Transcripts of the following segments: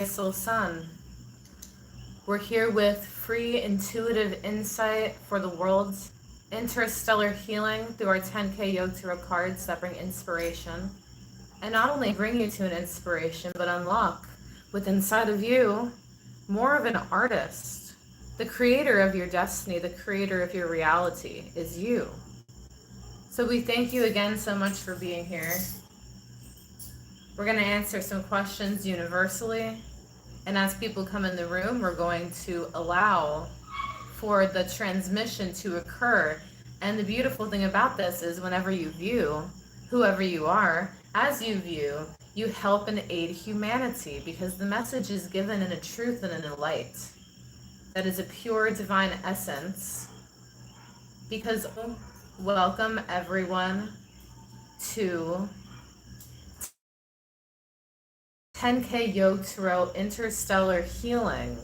Suryasolsun. We're here with free intuitive insight for the world's interstellar healing through our 10K Yuj Tarot cards that bring inspiration. And not only bring you to an inspiration, but unlock within inside of you more of an artist. The creator of your destiny, the creator of your reality is you. So we thank you again so much for being here. We're going to answer some questions universally. And as people come in the room, we're going to allow for the transmission to occur. And the beautiful thing about this is whenever you view, whoever you are, as you view, you help and aid humanity because the message is given in a truth and in a light that is a pure divine essence. Because welcome everyone to 10K Yuj Tarot Interstellar Healing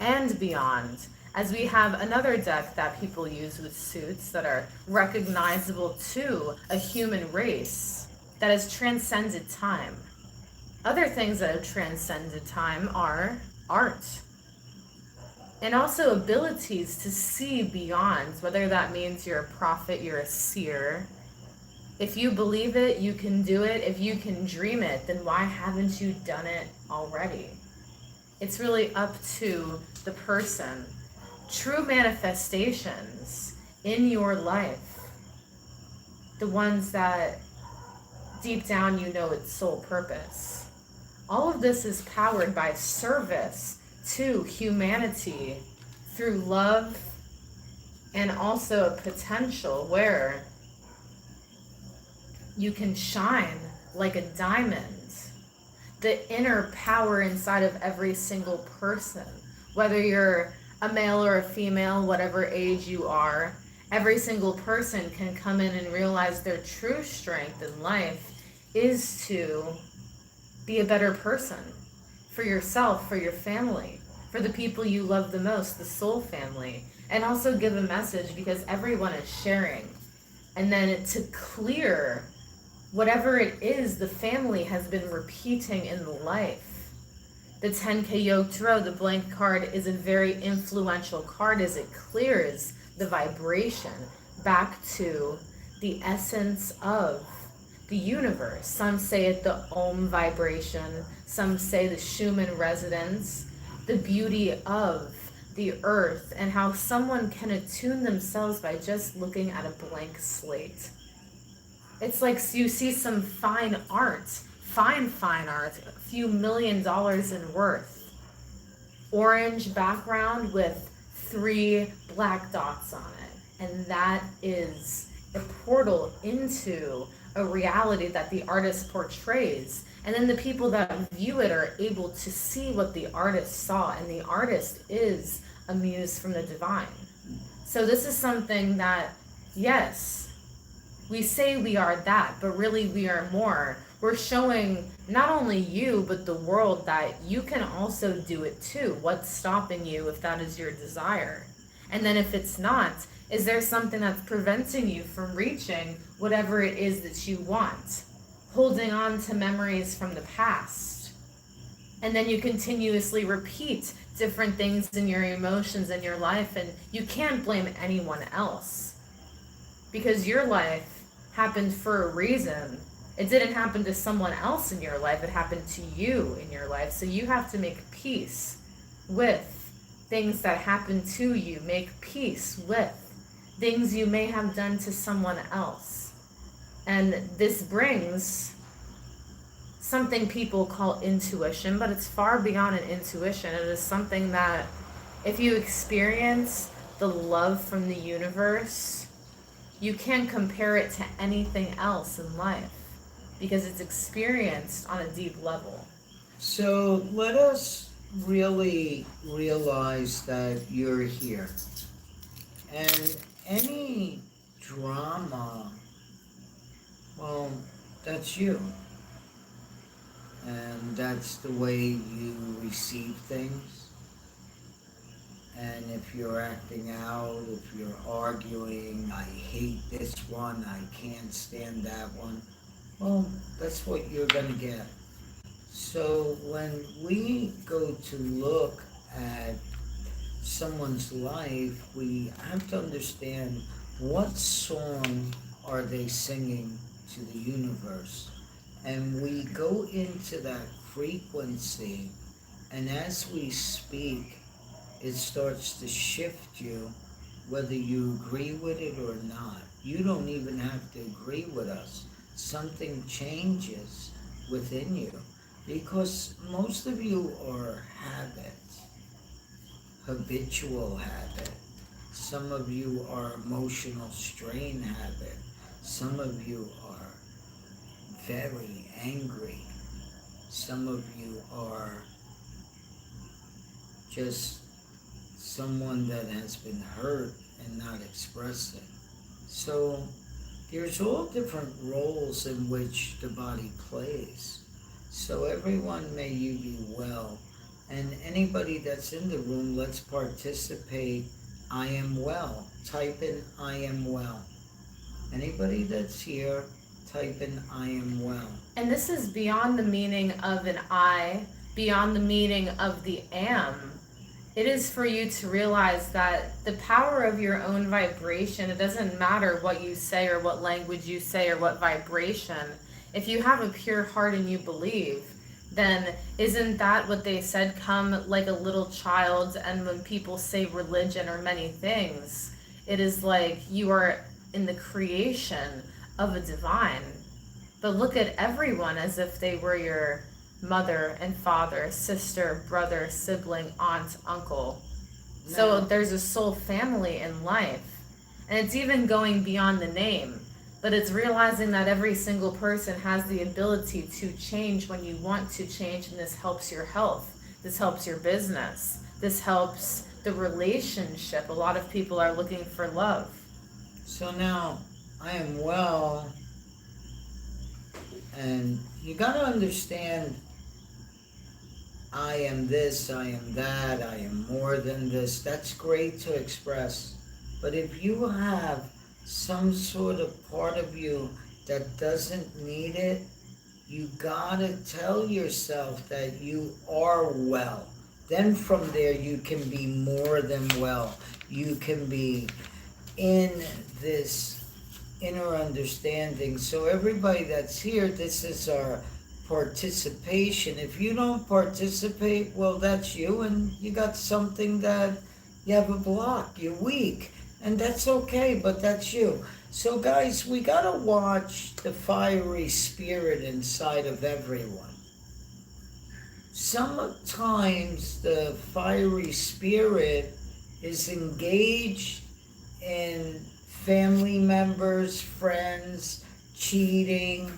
and beyond, as we have another deck that people use with suits that are recognizable to a human race that has transcended time. Other things that have transcended time are art and also abilities to see beyond, whether that means you're a prophet, you're a seer. If you believe it, you can do it. If you can dream it, then why haven't you done it already? It's really up to the person. True manifestations in your life, the ones that deep down you know its sole purpose. All of this is powered by service to humanity through love and also a potential where you can shine like a diamond. The inner power inside of every single person, whether you're a male or a female, whatever age you are, every single person can come in and realize their true strength in life is to be a better person for yourself, for your family, for the people you love the most, the soul family, and also give a message because everyone is sharing. And then to clear whatever it is the family has been repeating in life. The 10K Yuj Tarot, the blank card, is a very influential card as it clears the vibration back to the essence of the universe. Some say it the Om vibration, some say the Schumann resonance, the beauty of the earth and how someone can attune themselves by just looking at a blank slate. It's like you see some fine art, fine art, a few $1 million in worth. Orange background with 3 black dots on it. And that is a portal into a reality that the artist portrays. And then the people that view it are able to see what the artist saw. And the artist is a muse from the divine. So this is something that, yes, we say we are that, but really we are more. We're showing not only you, but the world that you can also do it too. What's stopping you if that is your desire? And then if it's not, is there something that's preventing you from reaching whatever it is that you want? Holding on to memories from the past. And then you continuously repeat different things in your emotions in your life, and you can't blame anyone else. Because your life happened for a reason. It didn't happen to someone else in your life. It happened to you in your life. So you have to make peace with things that happen to you. Make peace with things you may have done to someone else. And this brings something people call intuition, but it's far beyond an intuition. It is something that if you experience the love from the universe, you can't compare it to anything else in life because it's experienced on a deep level. So let us really realize that you're here. And any drama, well, that's you. And that's the way you receive things. And if you're acting out, if you're arguing, I hate this one, I can't stand that one, well, that's what you're going to get. So when we go to look at someone's life, we have to understand what song are they singing to the universe. And we go into that frequency, and as we speak, it starts to shift you, whether you agree with it or not. You don't even have to agree with us. Something changes within you because most of you are habits, habitual habit. Some of you are emotional strain habit. Some of you are very angry. Some of you are just someone that has been hurt and not expressing. So there's all different roles in which the body plays. So everyone, may you be well. And anybody that's in the room, let's participate. I am well. Type in I am well. Anybody that's here, type in I am well. And this is beyond the meaning of an I, beyond the meaning of the am. It is for you to realize that the power of your own vibration, it doesn't matter what you say or what language you say or what vibration. If you have a pure heart and you believe, then isn't that what they said, come like a little child? And when people say religion or many things, it is like you are in the creation of a divine. But look at everyone as if they were your mother and father, sister, brother, sibling, aunt, uncle. So there's a soul family in life. And it's even going beyond the name. But it's realizing that every single person has the ability to change when you want to change. And this helps your health. This helps your business. This helps the relationship. A lot of people are looking for love. So now, I am well. And you got to understand, I am this, I am that, I am more than this. That's great to express. But if you have some sort of part of you that doesn't need it, you gotta tell yourself that you are well. Then from there you can be more than well. You can be in this inner understanding. So everybody that's here, this is our participation. If you don't participate, well, that's you, and you got something that you have a block, you're weak, and that's okay, but that's you. So guys, we gotta watch the fiery spirit inside of everyone. Sometimes the fiery spirit is engaged in family members, friends, cheating,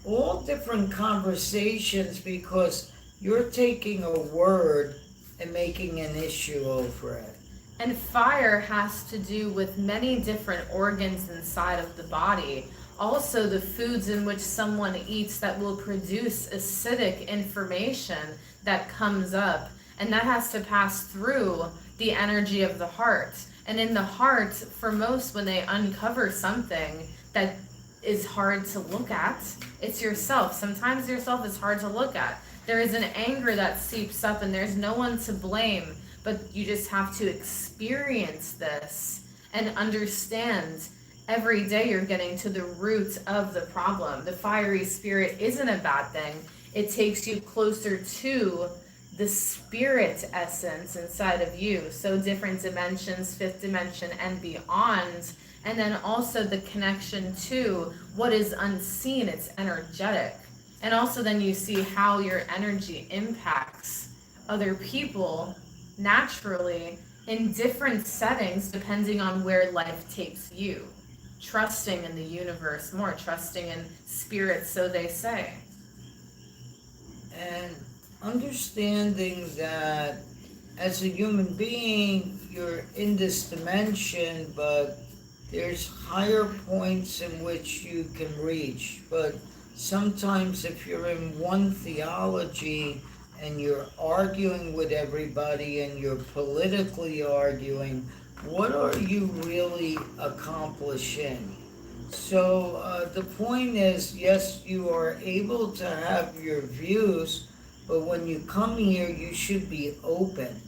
all different conversations, because you're taking a word and making an issue over it. And fire has to do with many different organs inside of the body. Also, the foods in which someone eats that will produce acidic information that comes up. And that has to pass through the energy of the heart. And in the heart, for most, when they uncover something that is hard to look at, it's yourself. Sometimes yourself is hard to look at. There is an anger that seeps up and there's no one to blame, but you just have to experience this and understand every day you're getting to the root of the problem. The fiery spirit isn't a bad thing. It takes you closer to the spirit essence inside of you. So different dimensions, fifth dimension and beyond. And then also the connection to what is unseen, it's energetic. And also then you see how your energy impacts other people naturally in different settings depending on where life takes you. Trusting in the universe more, trusting in spirit, so they say. And understanding that as a human being, you're in this dimension, but there's higher points in which you can reach. But sometimes if you're in one theology and you're arguing with everybody and you're politically arguing, what are you really accomplishing? So the point is, yes, you are able to have your views, but when you come here, you should be open.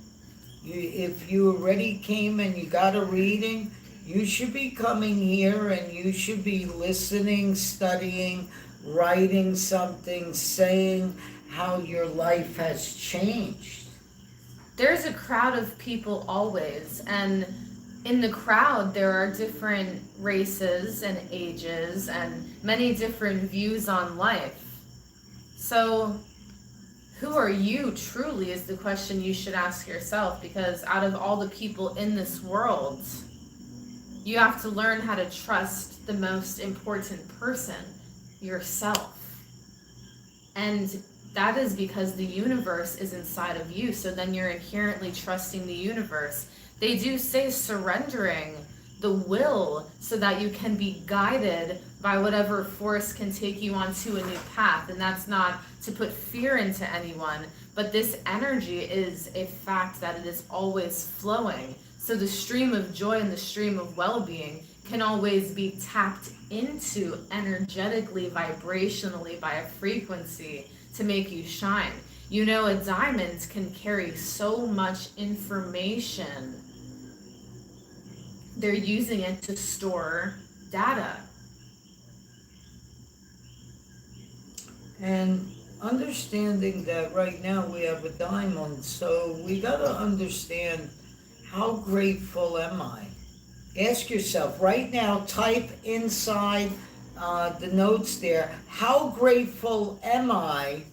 If you already came and you got a reading, you should be coming here and you should be listening, studying, writing something, saying how your life has changed. There's a crowd of people always, and in the crowd there are different races and ages and many different views on life. So who are you truly is the question you should ask yourself, because out of all the people in this world, you have to learn how to trust the most important person, yourself. And that is because the universe is inside of you, so then you're inherently trusting the universe. They do say surrendering the will so that you can be guided by whatever force can take you onto a new path. And that's not to put fear into anyone, but this energy is a fact that it is always flowing. So the stream of joy and the stream of well-being can always be tapped into energetically, vibrationally, by a frequency to make you shine. You know, a diamond can carry so much information. They're using it to store data. And understanding that right now we have a diamond, so we got to understand, how grateful am I? Ask yourself right now, type inside the notes there, how grateful am I?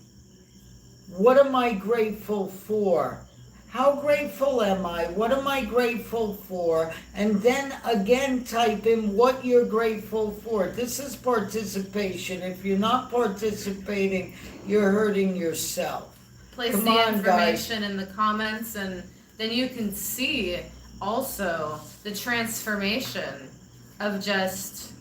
What am I grateful for? How grateful am I? What am I grateful for? And then again type in what you're grateful for. This is participation. If you're not participating, you're hurting yourself. Place the information in the comments, and then you can see also the transformation of just,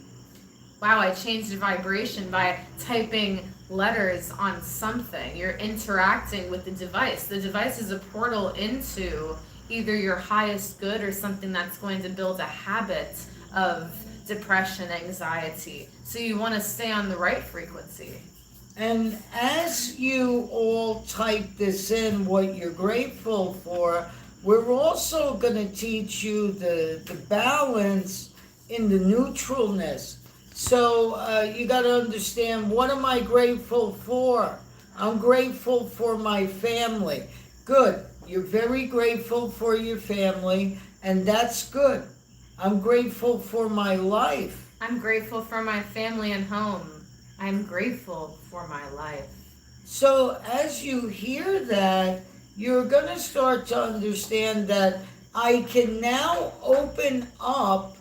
wow, I changed the vibration by typing letters on something. You're interacting with the device. The device is a portal into either your highest good or something that's going to build a habit of depression, anxiety. So you want to stay on the right frequency. And as you all type this in, what you're grateful for, we're also going to teach you the balance in the neutralness. So you got to understand, what am I grateful for? I'm grateful for my family. Good. You're very grateful for your family, and that's good. I'm grateful for my life. I'm grateful for my family and home. I'm grateful for my life. So as you hear that, you're going to start to understand that I can now open up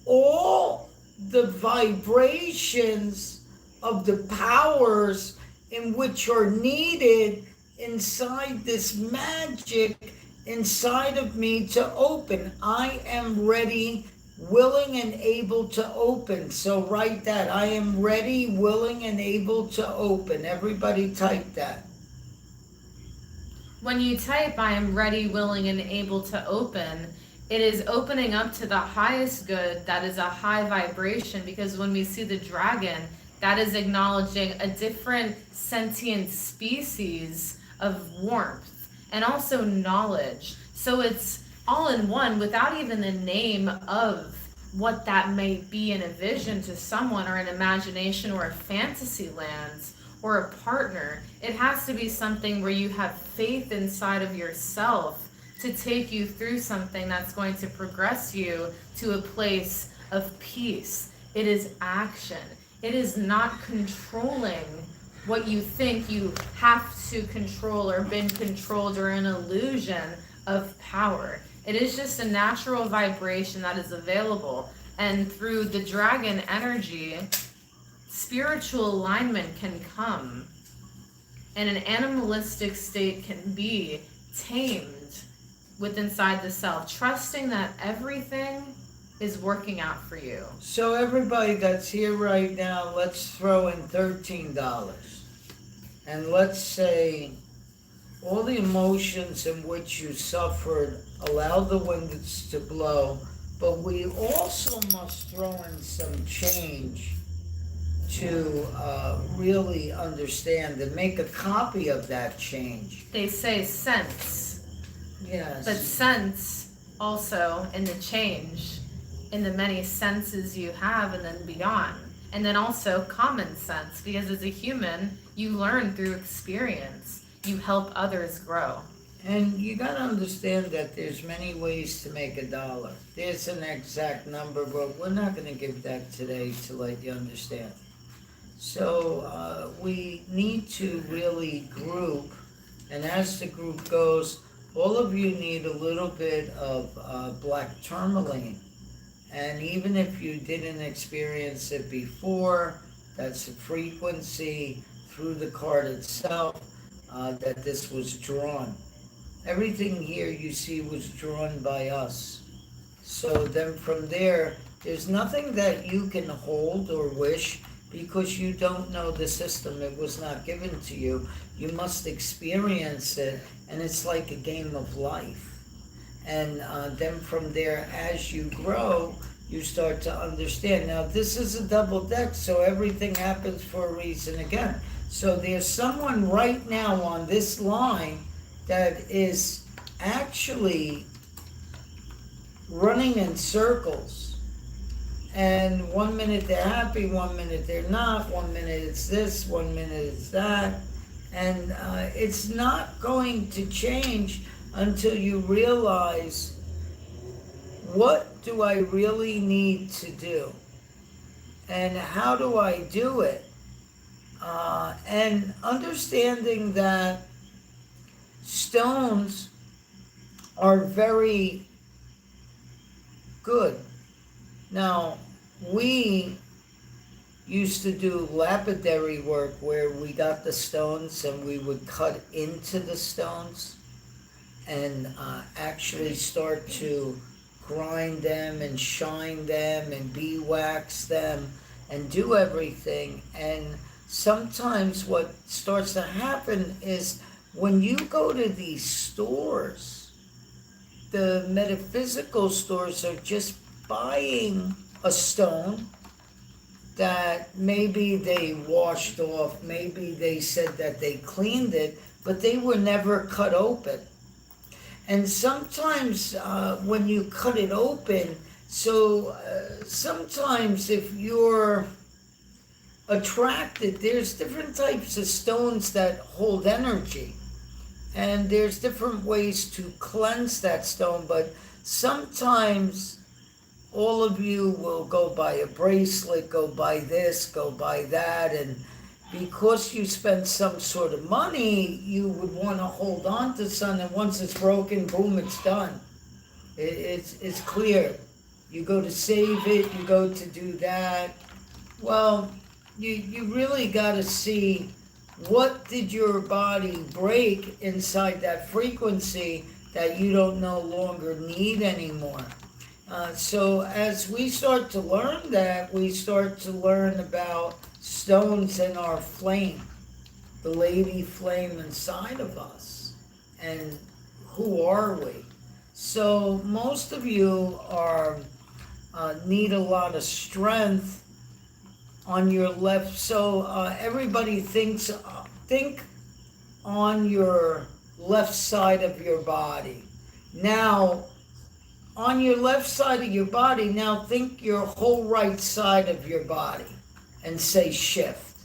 all the vibrations of the powers in which are needed inside this magic inside of me to open. I am ready, willing, and able to open. So write that. I am ready, willing, and able to open. Everybody type that. When you type, I am ready, willing, and able to open, it is opening up to the highest good that is a high vibration, because when we see the dragon, that is acknowledging a different sentient species of warmth and also knowledge. So it's all in one without even the name of what that may be in a vision to someone, or an imagination, or a fantasy land, or a partner. It has to be something where you have faith inside of yourself to take you through something that's going to progress you to a place of peace. It is action. It is not controlling what you think you have to control, or been controlled, or an illusion of power. It is just a natural vibration that is available. And through the dragon energy, spiritual alignment can come, and an animalistic state can be tamed within inside the self, trusting that everything is working out for you. So everybody that's here right now, let's throw in $13. And let's say all the emotions in which you suffered, allow the winds to blow, but we also must throw in some change to really understand and make a copy of that change. They say sense. Yes. But sense also in the change, in the many senses you have and then beyond. And then also common sense, because as a human, you learn through experience. You help others grow. And you got to understand that there's many ways to make $1. There's an exact number, but we're not going to give that today to let you understand. So we need to really group, and as the group goes, all of you need a little bit of black tourmaline. And even if you didn't experience it before, that's a frequency through the card itself that this was drawn. Everything here you see was drawn by us. So then from there, there's nothing that you can hold or wish because you don't know the system. It was not given to you. You must experience it, and it's like a game of life. And then from there, as you grow, you start to understand. Now, this is a double deck, so everything happens for a reason again. So there's someone right now on this line that is actually running in circles. And 1 minute they're happy, 1 minute they're not, 1 minute it's this, 1 minute it's that. And it's not going to change until you realize, what do I really need to do? And how do I do it? And understanding that stones are very good. Now, we used to do lapidary work where we got the stones and we would cut into the stones and actually start to grind them and shine them and beeswax them and do everything. And sometimes what starts to happen is when you go to these stores, the metaphysical stores are just buying a stone that maybe they washed off, maybe they said that they cleaned it, but they were never cut open. And sometimes when you cut it open, sometimes if you're attracted, there's different types of stones that hold energy. And there's different ways to cleanse that stone, but sometimes all of you will go buy a bracelet, go buy this, go buy that, and because you spend some sort of money, you would want to hold on to something, and once it's broken, boom, it's done. It's clear. You go to save it, you go to do that. Well, you really got to see, what did your body break inside that frequency that you don't no longer need anymore? So as we start to learn that, we start to learn about stones in our flame, the lady flame inside of us, and who are we? So most of you are need a lot of strength on your left. So everybody think on your left side of your body. Now, on your left side of your body, now think your whole right side of your body and say shift.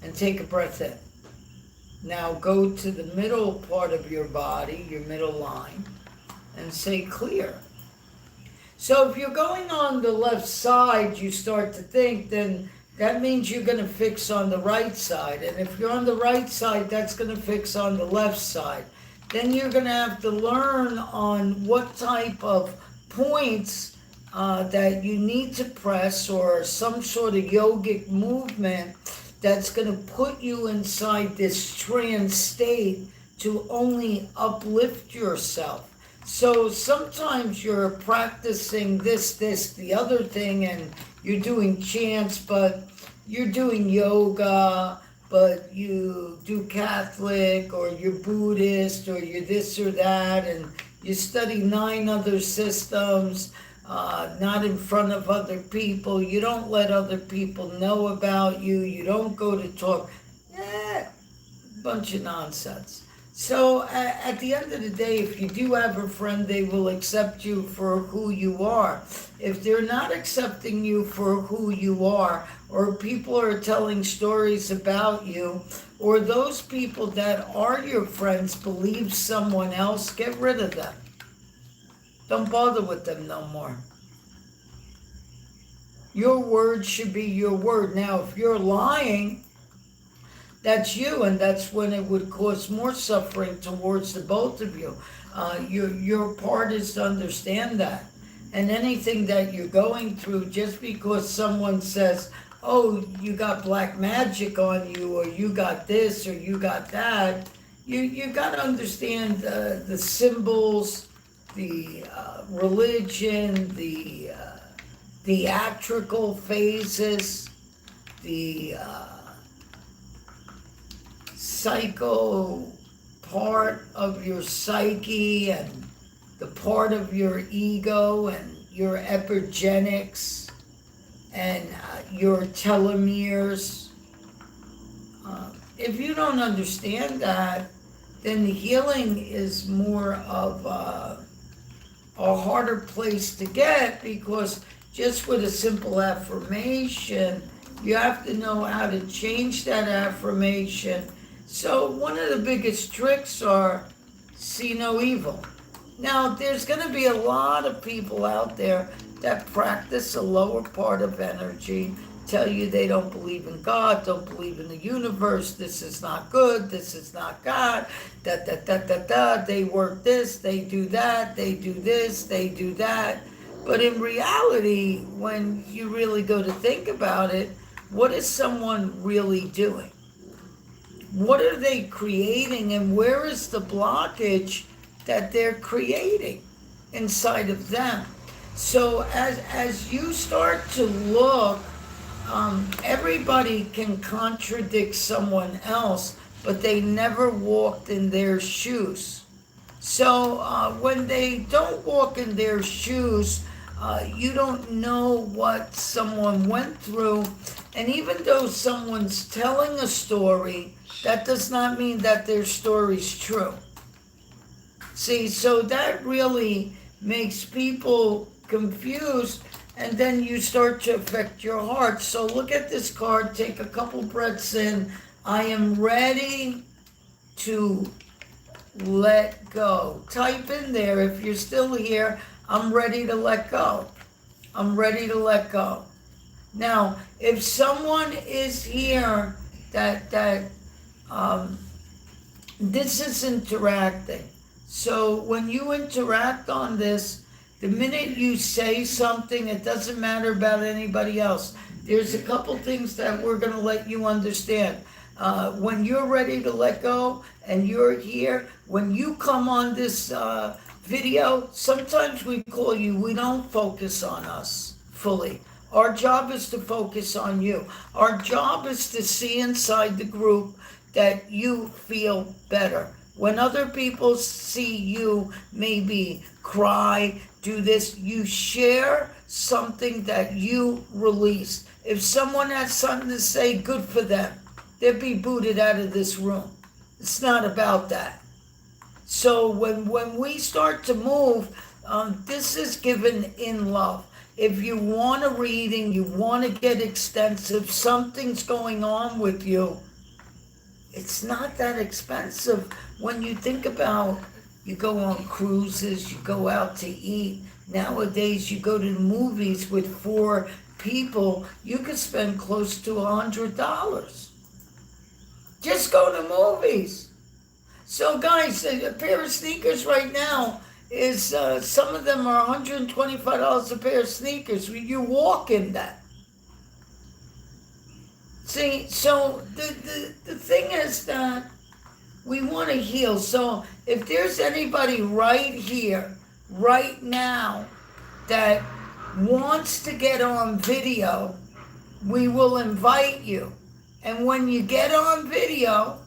And take a breath in. Now go to the middle part of your body, your middle line, and say clear. So if you're going on the left side, you start to think, then that means you're going to fix on the right side. And if you're on the right side, that's going to fix on the left side. Then you're going to have to learn on what type of points that you need to press, or some sort of yogic movement that's going to put you inside this trance state to only uplift yourself. So sometimes you're practicing this, the other thing, and you're doing chants, but you're doing yoga, but you do Catholic, or you're Buddhist, or you're this or that, and you study 9 other systems. not in front of other people. You don't let other people know about you. You don't go to talk. Bunch of nonsense. So at the end of the day, if you do have a friend, they will accept you for who you are. If they're not accepting you for who you are, or people are telling stories about you, or those people that are your friends believe someone else, get rid of them. Don't bother with them no more. Your word should be your word. Now, if you're lying, that's you, and that's when it would cause more suffering towards the both of you. Your part is to understand that. And anything that you're going through, just because someone says, oh, you got black magic on you, or you got this, or you got that, you got to understand the symbols, the religion, the theatrical phases, the psycho part of your psyche, and the part of your ego, and your epigenetics, and your telomeres. If you don't understand that, then the healing is more of a harder place to get, because just with a simple affirmation, you have to know how to change that affirmation. So one of the biggest tricks are see no evil. Now, there's going to be a lot of people out there that practice a lower part of energy, tell you they don't believe in God, don't believe in the universe, this is not good, this is not God, they work this, they do that, they do this, they do that. But in reality, when you really go to think about it, what is someone really doing? What are they creating, and where is the blockage that they're creating inside of them? So as you start to look, everybody can contradict someone else, but they never walked in their shoes. So when they don't walk in their shoes, you don't know what someone went through. And even though someone's telling a story, that does not mean that their story's true. See, so that really makes people confused, and then you start to affect your heart. So look at this card, take a couple breaths in. I am ready to let go. Type in there if you're still here, I'm ready to let go. I'm ready to let go. Now, if someone is here that this is interacting. So when you interact on this, the minute you say something, it doesn't matter about anybody else. There's a couple things that we're going to let you understand. When you're ready to let go and you're here, when you come on this video, sometimes we call you, we don't focus on us fully. Our job is to focus on you. Our job is to see inside the group that you feel better. When other people see you maybe cry, do this, you share something that you release. If someone has something to say, good for them. They'll be booted out of this room. It's not about that. So when we start to move, this is given in love. If you want a reading, you want to get extensive, something's going on with you, it's not that expensive. When you think about, you go on cruises, you go out to eat. Nowadays, you go to the movies with 4 people, you could spend close to $100. Just go to movies. So guys, a pair of sneakers right now is, some of them are $125 a pair of sneakers. You walk in that. See, so the thing is that we want to heal. So if there's anybody right here, right now, that wants to get on video, we will invite you. And when you get on video,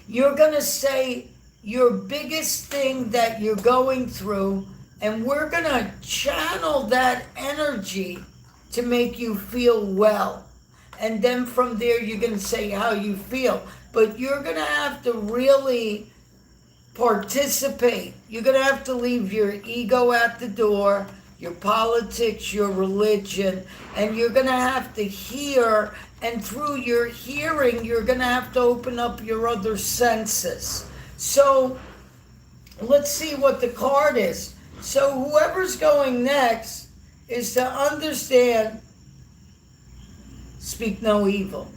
you're going to say your biggest thing that you're going through, and we're going to channel that energy to make you feel well. And then from there, you're going to say how you feel. But you're going to have to really participate. You're going to have to leave your ego at the door, your politics, your religion, and you're going to have to hear. And through your hearing, you're going to have to open up your other senses. So let's see what the card is. So whoever's going next is to understand, speak no evil.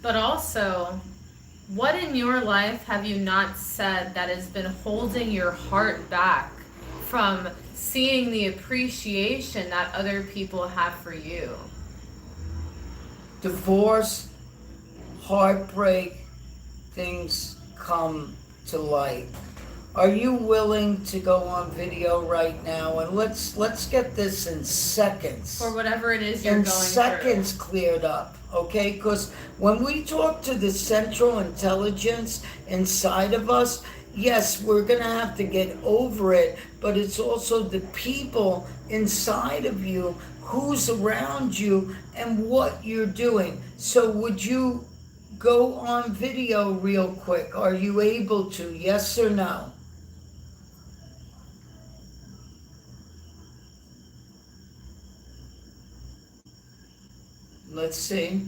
But also, what in your life have you not said that has been holding your heart back from seeing the appreciation that other people have for you? Divorce, heartbreak, things come to light. Are you willing to go on video right now? And let's get this in seconds. For whatever it is you're going through. In seconds cleared up, okay? Because when we talk to the central intelligence inside of us, yes, we're going to have to get over it, but it's also the people inside of you, who's around you, and what you're doing. So would you go on video real quick? Are you able to? Yes or no? Let's see.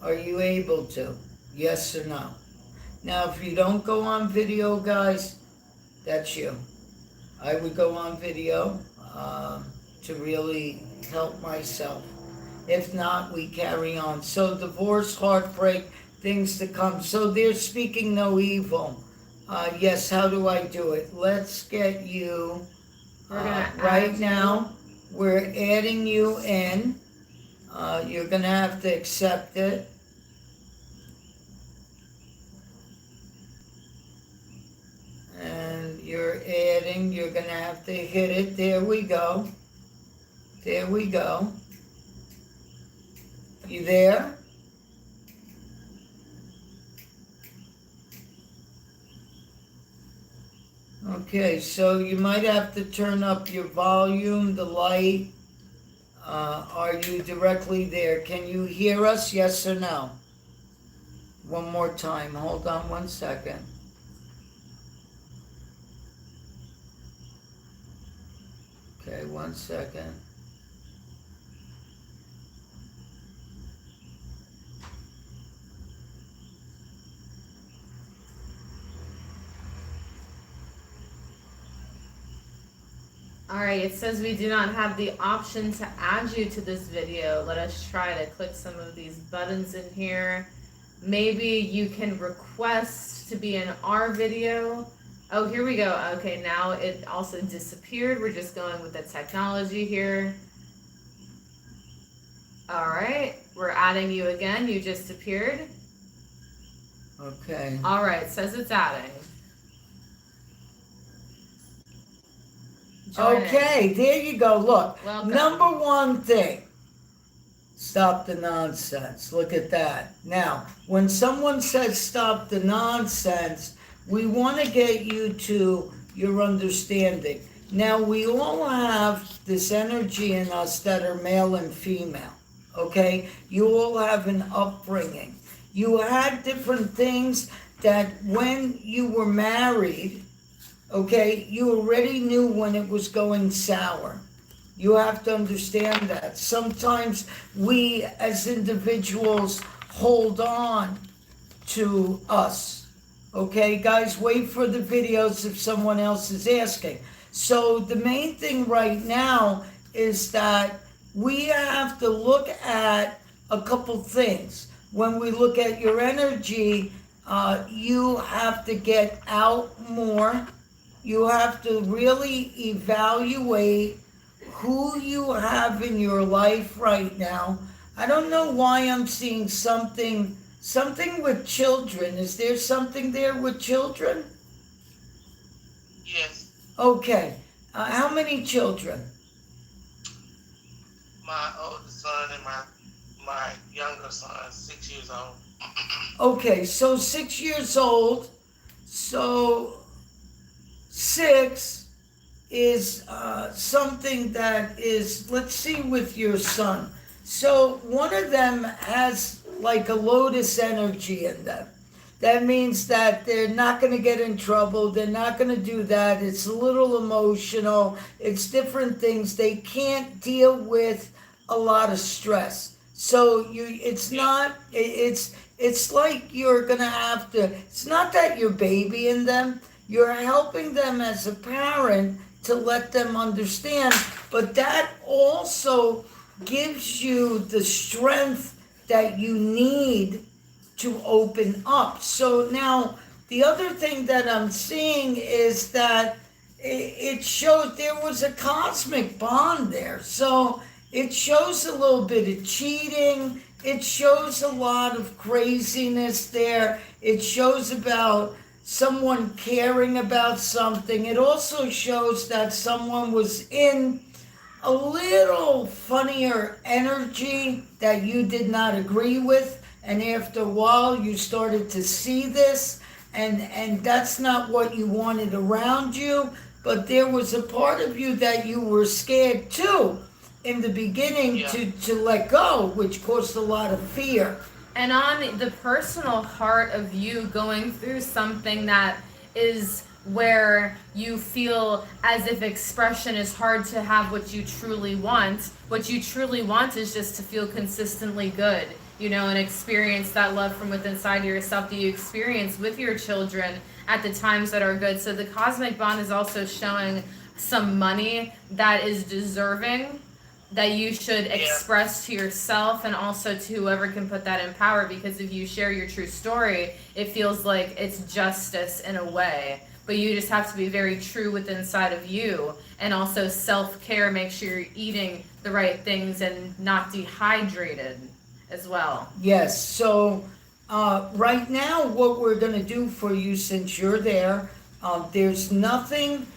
Are you able to? Yes or no? Now, if you don't go on video, guys, that's you. I would go on video to really help myself. If not, we carry on. So divorce, heartbreak, things to come. So they're speaking no evil. Yes, how do I do it? Let's get you right now. We're adding you in. You're going to have to accept it. And you're adding, you're going to have to hit it. There we go. There we go. You there? Okay, so you might have to turn up your volume, the light. Are you directly there? Can you hear us? Yes or no? One more time. Hold on 1 second. Okay, 1 second. Alright, it says we do not have the option to add you to this video. Let us try to click some of these buttons in here. Maybe you can request to be in our video. Oh, here we go. Okay, now it also disappeared. We're just going with the technology here. Alright, we're adding you again. You just appeared. Okay. Alright, says it's adding. Okay, there you go. Look, Welcome. Number one thing, stop the nonsense. Look at that. Now, when someone says stop the nonsense, we want to get you to your understanding. Now, we all have this energy in us that are male and female, okay? You all have an upbringing. You had different things that when you were married, okay, you already knew when it was going sour. You have to understand that. Sometimes we as individuals hold on to us. Okay, guys, wait for the videos if someone else is asking. So the main thing right now is that we have to look at a couple things. When we look at your energy, you have to get out more. You have to really evaluate who you have in your life right now. I don't know why I'm seeing something with children. Is there something there with children? Yes. Okay. How many children? My oldest son and my younger son, 6 years old. Okay, so 6 years old. So 6 is something that is, let's see, with your son. So one of them has like a lotus energy in them. That means that they're not going to get in trouble. They're not going to do that. It's a little emotional. It's different things. They can't deal with a lot of stress. So it's like you're going to have to, it's not that you're babying them. You're helping them as a parent to let them understand, but that also gives you the strength that you need to open up. So now, the other thing that I'm seeing is that it shows there was a cosmic bond there. So it shows a little bit of cheating. It shows a lot of craziness there. It shows about someone caring about something. It also shows that someone was in a little funnier energy that you did not agree with, and after a while you started to see this, and that's not what you wanted around you, but there was a part of you that you were scared too in the beginning to let go, which caused a lot of fear. And on the personal heart of you going through something that is where you feel as if expression is hard to have what you truly want. What you truly want is just to feel consistently good, and experience that love from within inside of yourself that you experience with your children at the times that are good. So the cosmic bond is also showing some money that is deserving, that you should express to yourself and also to whoever can put that in power, because if you share your true story, it feels like it's justice in a way. But you just have to be very true within inside of you, and also self-care, make sure you're eating the right things and not dehydrated as well. Yes, so right now what we're going to do for you, since you're there, there's nothing,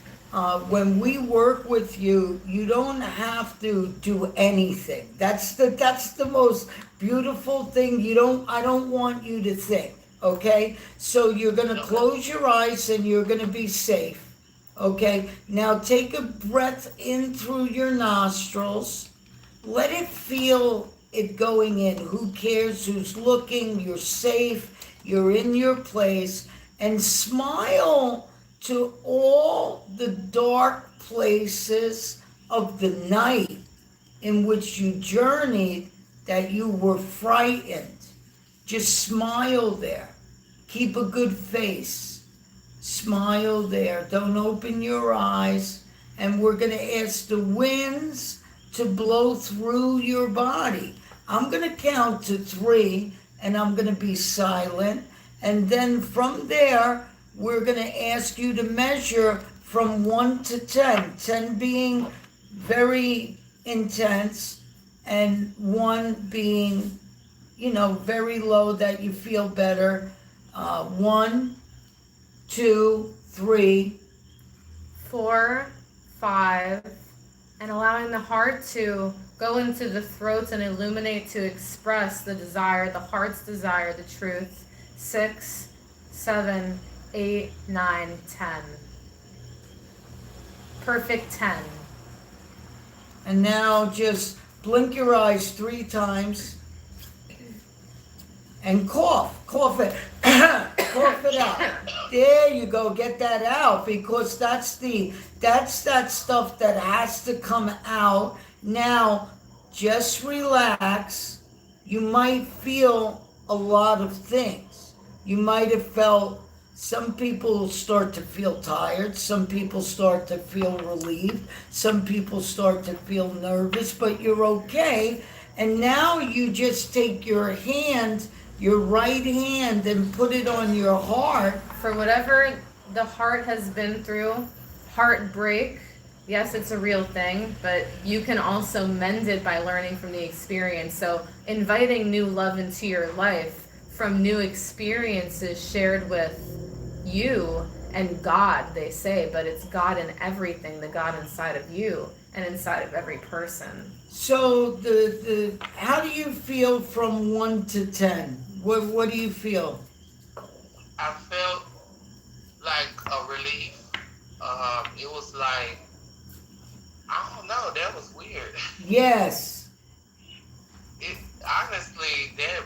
when we work with you, you don't have to do anything. That's the most beautiful thing. I don't want you to think. Okay, so you're going to close your eyes and you're going to be safe. Okay, now take a breath in through your nostrils. Let it feel it going in. Who cares who's looking? You're safe. You're in your place. And smile to all the dark places of the night in which you journeyed that you were frightened. Just smile there. Keep a good face. Smile there. Don't open your eyes. And we're going to ask the winds to blow through your body. I'm going to count to 3, and I'm going to be silent. And then from there, we're going to ask you to measure from 1 to 10. 10 being very intense, and 1 being very low that you feel better. 1, 2, 3, 4, 5, and allowing the heart to go into the throat and illuminate to express the desire, the heart's desire, the truth. 6, 7, 8, 9, 10. Perfect 10. And now just blink your eyes 3 times. And cough it, cough it out. There you go, get that out, because that's that stuff that has to come out. Now, just relax. You might feel a lot of things. You might have felt, some people start to feel tired, some people start to feel relieved, some people start to feel nervous, but you're okay. And now you just take your hand, your right hand, and put it on your heart. For whatever the heart has been through, heartbreak, yes, it's a real thing, but you can also mend it by learning from the experience. So inviting new love into your life from new experiences shared with you and God, they say, but it's God in everything, the God inside of you and inside of every person. So the how do you feel from 1 to 10? What do you feel? I felt like a relief, like, I don't know, that was weird. Yes. It honestly, that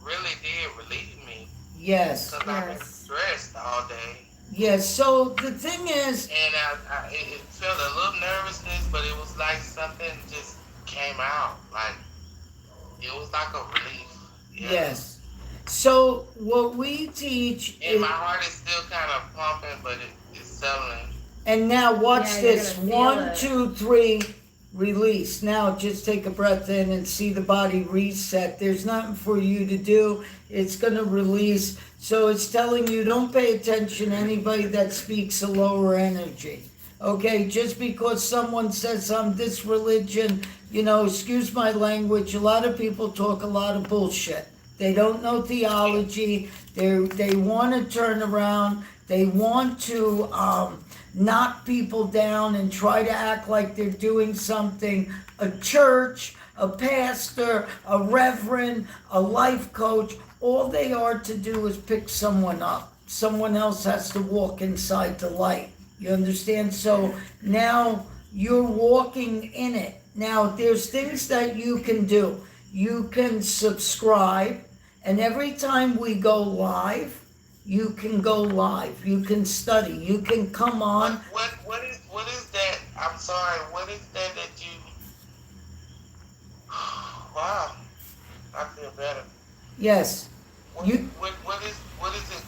really did relieve me Yes. because I've been stressed all day. Yes. So the thing is, And it felt a little nervousness, but it was like something just came out. Like, it was like a relief. Yeah. yes. So what we teach And is, my heart is still kind of pumping, but it's settling. and now watch Yeah, you're this. gonna feel 1, it. 2, 3, release. Now just take a breath in and see the body reset. There's nothing for you to do. It's going to release. So it's telling you don't pay attention to anybody that speaks a lower energy. Okay, just because someone says I'm this religion, excuse my language, a lot of people talk a lot of bullshit. They don't know theology. They want to turn around. They want to knock people down and try to act like they're doing something. A church, a pastor, a reverend, a life coach, all they are to do is pick someone up. Someone else has to walk inside the light. You understand? So now you're walking in it. Now there's things that you can do. You can subscribe, and every time we go live, you can go live. You can study. You can come on. What is that? I'm sorry. What is that you? Wow, I feel better. Yes. What is it?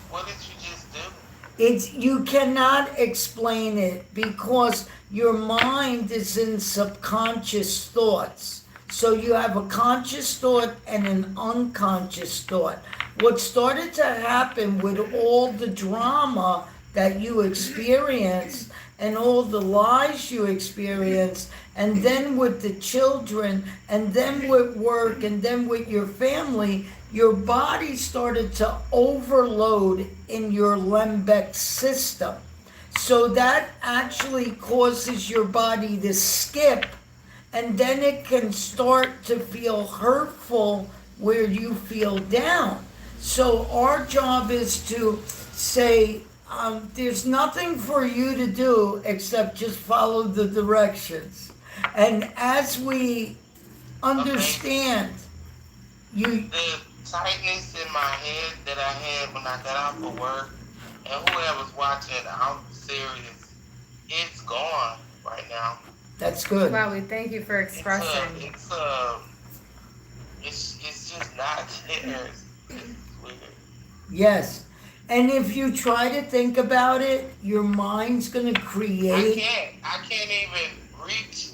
What did you just do? You cannot explain it because your mind is in subconscious thoughts. So you have a conscious thought and an unconscious thought. What started to happen with all the drama that you experienced and all the lies you experienced, and then with the children, and then with work, and then with your family, your body started to overload in your limbic system. So that actually causes your body to skip, and then it can start to feel hurtful where you feel down. So our job is to say, there's nothing for you to do except just follow the directions. And as we understand, the tightness in my head that I had when I got off of work, and whoever's watching, I'm serious, it's gone right now. That's good. Wow, we thank you for expressing. It's just not there. It's weird. Yes. And if you try to think about it, your mind's going to create. I can't even reach.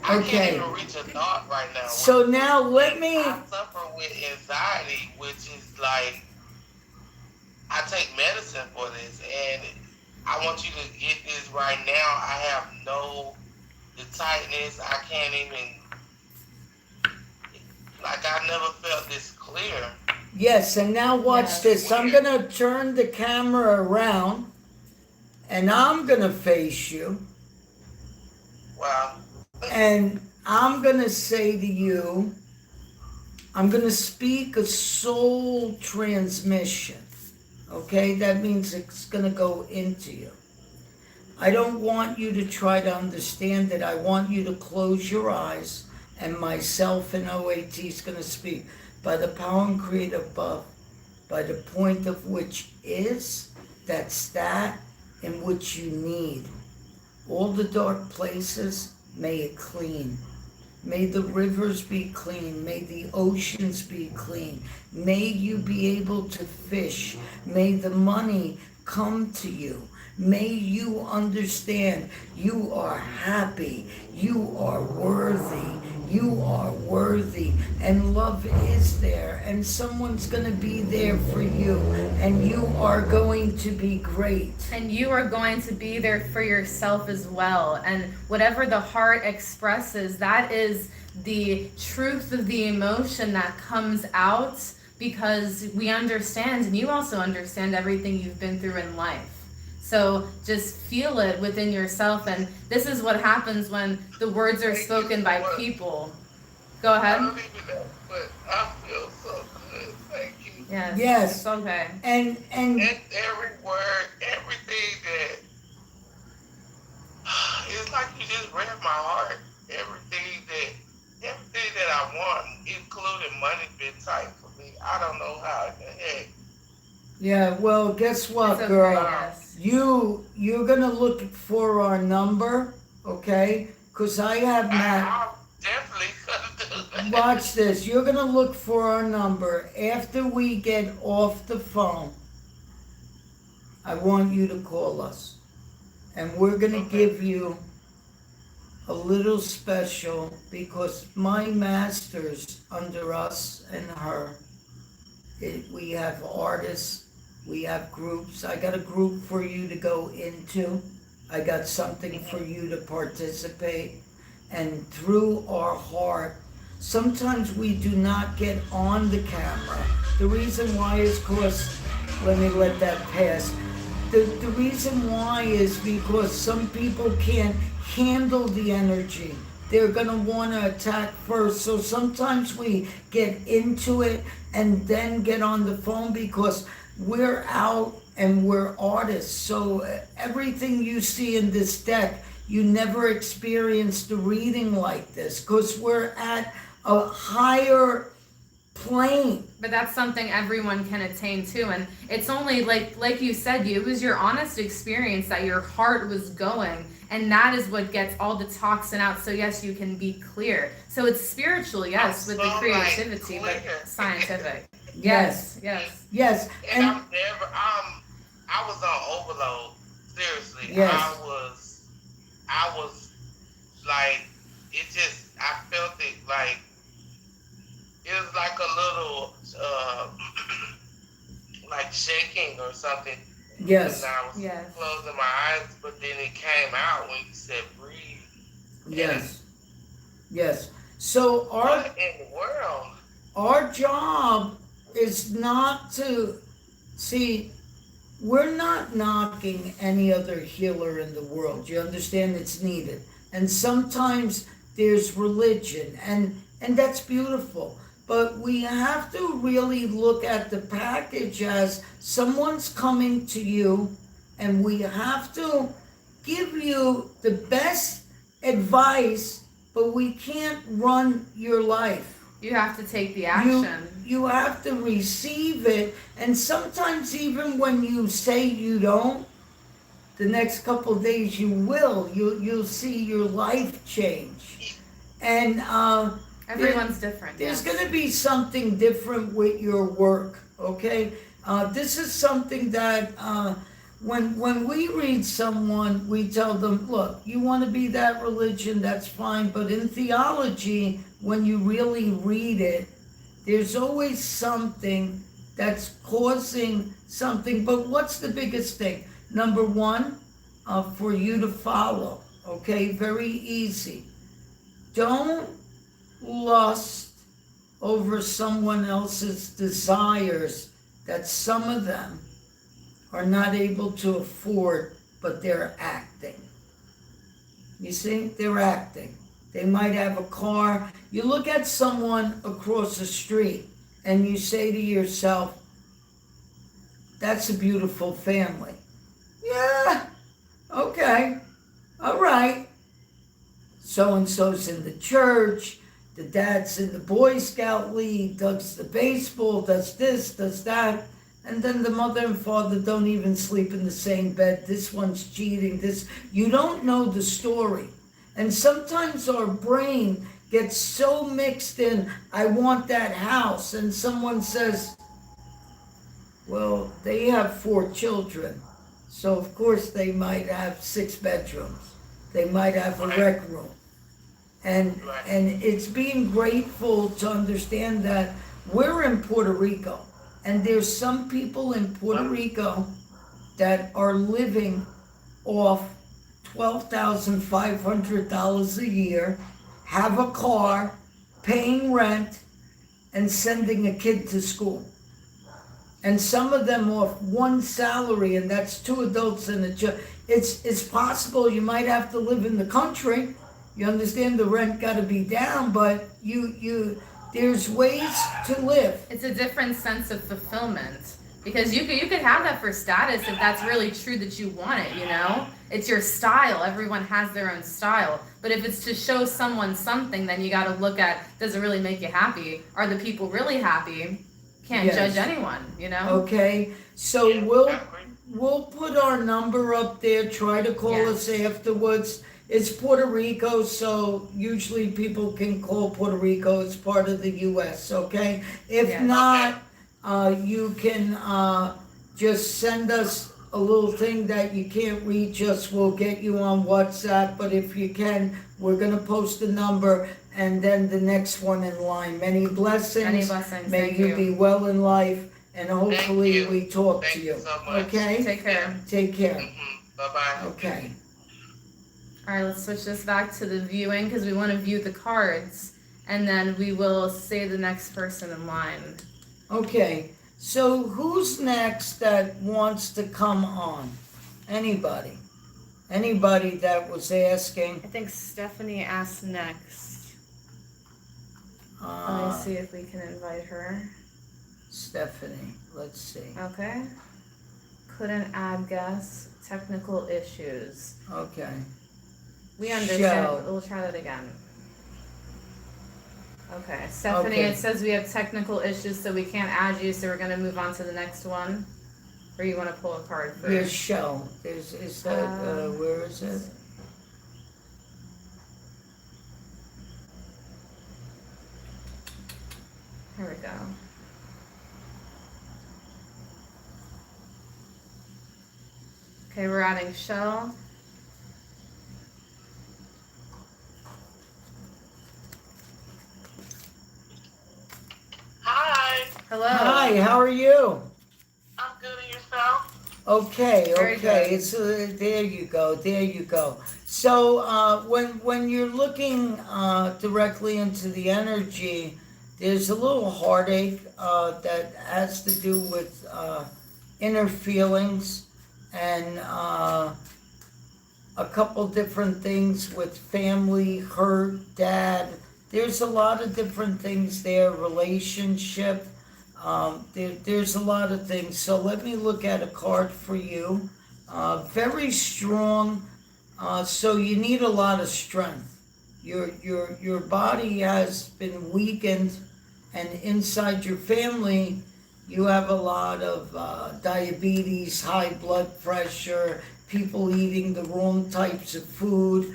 Okay. I can't even reach a thought right now. So now let me. I suffer with anxiety, which is like, I take medicine for this, and I want you to get this right now. I have the tightness. I can't even, like, I never felt this clear. Yes, and now watch this. I'm going to turn the camera around, and I'm going to face you. Wow. And I'm going to say to you, I'm going to speak a soul transmission. Okay? That means it's going to go into you. I don't want you to try to understand it. I want you to close your eyes, and myself and OAT is going to speak. By the power and create above, by the point of which is, that's that in which you need. All the dark places, may it clean. May the rivers be clean. May the oceans be clean. May you be able to fish. May the money come to you. May you understand you are happy. You are worthy. You are worthy. And love is there. And someone's going to be there for you. And you are going to be great. And you are going to be there for yourself as well. And whatever the heart expresses, that is the truth of the emotion that comes out, because we understand, and you also understand everything you've been through in life. So just feel it within yourself, and this is what happens when the words are spoken by people. Go ahead. I don't even know, but I feel so good. Thank you. Yes. It's okay. And every word, everything It's like you just read my heart. Everything that I want, including money, been tight for me. I don't know how in the heck. Yeah, well, guess what, It's okay, girl? yes. You're gonna look for our number, okay? Because I have Matt. I'm definitely gonna do that. Watch this. You're gonna look for our number. After we get off the phone, I want you to call us. And we're gonna Okay. give you a little special because my masters under us and her, we have artists, we have groups. I got a group for you to go into. I got something for you to participate. And through our heart, sometimes we do not get on the camera. The reason why is because, let me let that pass. The reason why is because some people can't handle the energy. They're gonna wanna attack first. So sometimes we get into it and then get on the phone because we're out and we're artists. So everything you see in this deck, you never experienced a reading like this because we're at a higher plane. But that's something everyone can attain to, and it's only like you said, it was your honest experience that your heart was going, and that is what gets all the toxin out. So yes, you can be clear. So it's spiritual, yes, with the creativity, but scientific. Yes. Yes. And I was on overload. Seriously. Yes. I was like, I felt it like, it was like a little, like shaking or something. Yes. And I was closing my eyes, but then it came out when you said breathe. Yes. So what in the world? Our job is not to see. We're not knocking any other healer in the world. You understand? It's needed, and sometimes there's religion, and that's beautiful. But we have to really look at the package as someone's coming to you, and we have to give you the best advice, but we can't run your life. You have to take the action. You have to receive it, and sometimes even when you say you don't, the next couple of days you will. You'll see your life change, and everyone's different. There's going to be something different with your work, okay? This is something that when we read someone, we tell them, look, you want to be that religion, that's fine. But in theology, when you really read it, there's always something that's causing something. But what's the biggest thing? Number one, for you to follow, okay? Very easy. Don't lust over someone else's desires that some of them are not able to afford, but they're acting. You see, they're acting. They might have a car. You look at someone across the street and you say to yourself, that's a beautiful family. Yeah, okay, all right. So-and-so's in the church, the dad's in the Boy Scout League, does the baseball, does this, does that. And then the mother and father don't even sleep in the same bed. This one's cheating, you don't know the story. And sometimes our brain gets so mixed in, I want that house. And someone says, well, they have 4 children. So of course they might have 6 bedrooms. They might have a rec room. And it's being grateful to understand that we're in Puerto Rico. And there's some people in Puerto Rico that are living off $12,500 a year, have a car, paying rent, and sending a kid to school. And some of them off one salary, and that's 2 adults and a child. It's possible you might have to live in the country. You understand the rent got to be down, but there's ways to live. It's a different sense of fulfillment. Because you could have that for status if that's really true that you want it, you know? It's your style. Everyone has their own style. But if it's to show someone something, then you got to look at, does it really make you happy? Are the people really happy? Can't judge anyone, you know? Okay, so we'll put our number up there. Try to call us afterwards. It's Puerto Rico, so usually people can call Puerto Rico. It's part of the U.S., okay? If not, you can just send us a little thing that you can't reach us. We'll get you on WhatsApp, but if you can, we're going to post the number and then the next one in line. Many blessings. Many blessings. May Thank you be well in life, and hopefully we talk to you. So much. Okay? Take care. Take care. Bye-bye. Okay. All right, let's switch this back to the viewing because we want to view the cards. And then we will say the next person in line. Okay, so who's next that wants to come on? Anybody? Anybody that was asking? I think Stephanie asked next. Let me see if we can invite her. Stephanie, let's see. Okay. Couldn't add guests. Technical issues. Okay. We understand. Shell. We'll try that again. Okay, Stephanie, Okay. It says we have technical issues, so we can't add you, so we're going to move on to the next one. Or you want to pull a card first? Here's Shell. Is that, where is it? Here we go. Okay, we're adding Shell. Hi. Hello. Hi, how are you? I'm good, and yourself? Okay, Very okay. good. It's there you go, there you go. So when you're looking directly into the energy, there's a little heartache that has to do with inner feelings and a couple different things with family, hurt, dad. There's a lot of different things there, relationship. There's a lot of things. So let me look at a card for you. Very strong. So you need a lot of strength. Your body has been weakened, and inside your family, you have a lot of diabetes, high blood pressure, people eating the wrong types of food,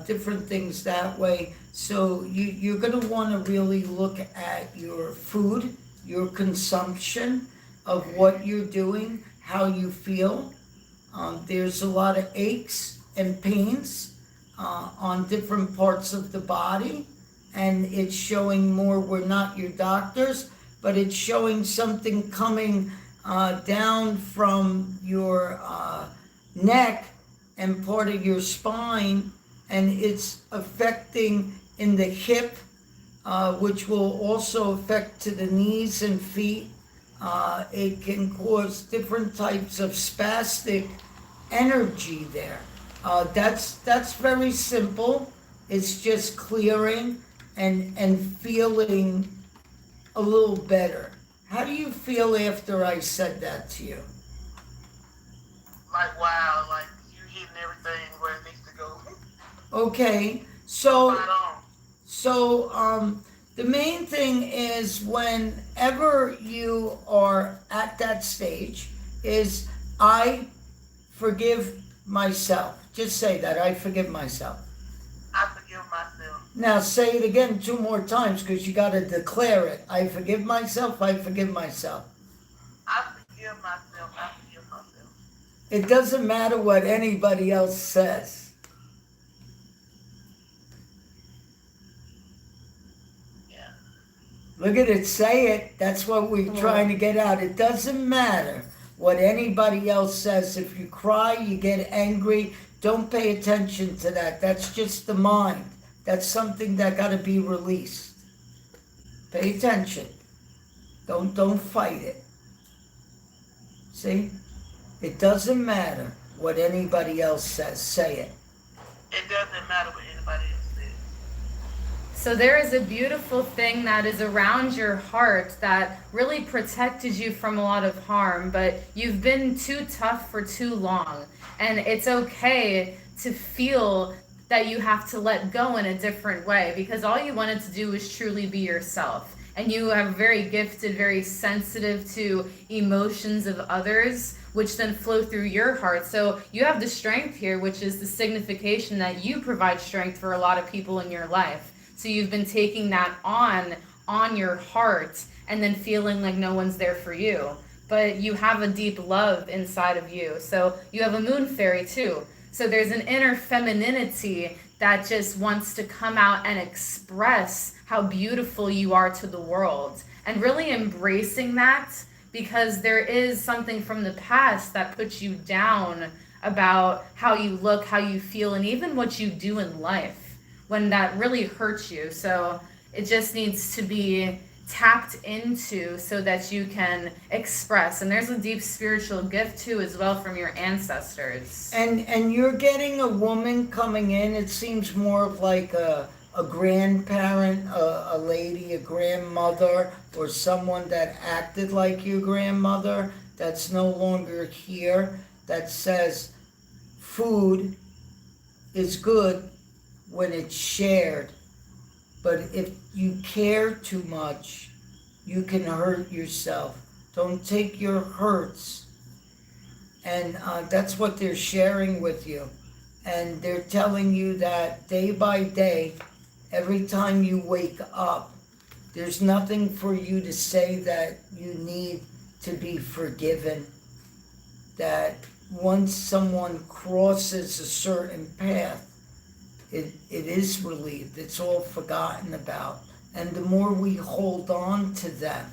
different things that way. So you're going to want to really look at your food, your consumption of what you're doing, how you feel. There's a lot of aches and pains on different parts of the body, and it's showing more. We're not your doctors, but it's showing something coming down from your neck and part of your spine, and it's affecting in the hip, which will also affect to the knees and feet. It can cause different types of spastic energy there. That's very simple. It's just clearing and feeling a little better. How do you feel after I said that to you? Like, wow, like you're hitting everything where it needs to go. Okay, so Right on. So the main thing is whenever you are at that stage is I forgive myself. Just say that, I forgive myself. I forgive myself. Now say it again 2 more times because you got to declare it. I forgive myself, I forgive myself. I forgive myself. I forgive myself. It doesn't matter what anybody else says. Look at it, say it. That's what we're trying to get out. It doesn't matter what anybody else says. If you cry, you get angry, don't pay attention to that. That's just the mind. That's something that got to be released. Pay attention. Don't fight it. See? It doesn't matter what anybody else says. Say it. It doesn't matter what anybody else says. So there is a beautiful thing that is around your heart that really protected you from a lot of harm, but you've been too tough for too long. And it's okay to feel that you have to let go in a different way, because all you wanted to do was truly be yourself. And you are very gifted, very sensitive to emotions of others, which then flow through your heart. So you have the strength here, which is the signification that you provide strength for a lot of people in your life. So you've been taking that on your heart and then feeling like no one's there for you. But you have a deep love inside of you. So you have a moon fairy too. So there's an inner femininity that just wants to come out and express how beautiful you are to the world. And really embracing that, because there is something from the past that puts you down about how you look, how you feel, and even what you do in life when that really hurts you. So it just needs to be tapped into so that you can express. And there's a deep spiritual gift too as well from your ancestors. And you're getting a woman coming in. It seems more of like a grandparent, a lady, a grandmother, or someone that acted like your grandmother that's no longer here, that says food is good when it's shared, but if you care too much, you can hurt yourself. Don't take your hurts. And that's what they're sharing with you. And they're telling you that day by day, every time you wake up, there's nothing for you to say that you need to be forgiven. That once someone crosses a certain path, it is relieved. It's all forgotten about. And the more we hold on to them,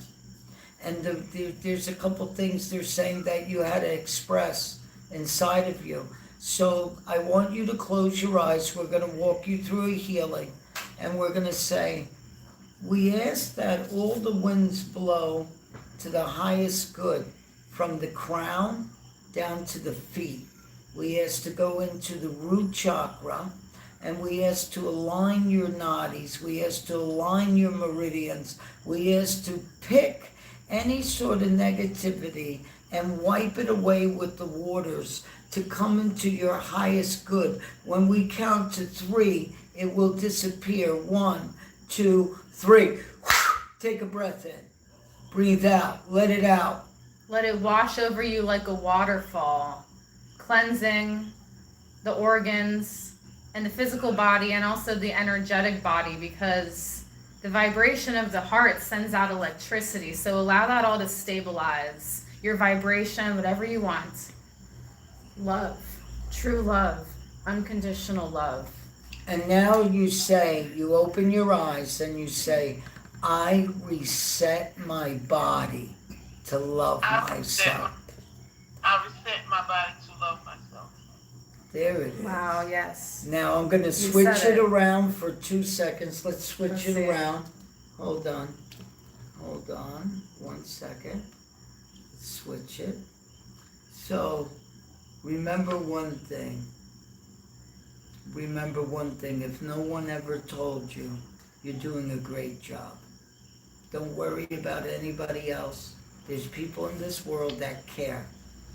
and there's a couple things they're saying that you had to express inside of you. So I want you to close your eyes. We're going to walk you through a healing. And we're going to say, we ask that all the winds blow to the highest good, from the crown down to the feet. We ask to go into the root chakra, and we ask to align your nadis. We ask to align your meridians. We ask to pick any sort of negativity and wipe it away with the waters to come into your highest good. When we count to 3, it will disappear. 1, 2, 3. Take a breath in. Breathe out. Let it out. Let it wash over you like a waterfall, cleansing the organs and the physical body and also the energetic body, because the vibration of the heart sends out electricity. So allow that all to stabilize your vibration, whatever you want. Love, true love, unconditional love. And now you say, you open your eyes and you say, I reset my body to love myself. I reset my body to love myself. There it is. Wow, yes. Now I'm going to switch it around for 2 seconds. Let's switch it around. Hold on. 1 second. Let's switch it. So, remember one thing. If no one ever told you, you're doing a great job. Don't worry about anybody else. There's people in this world that care.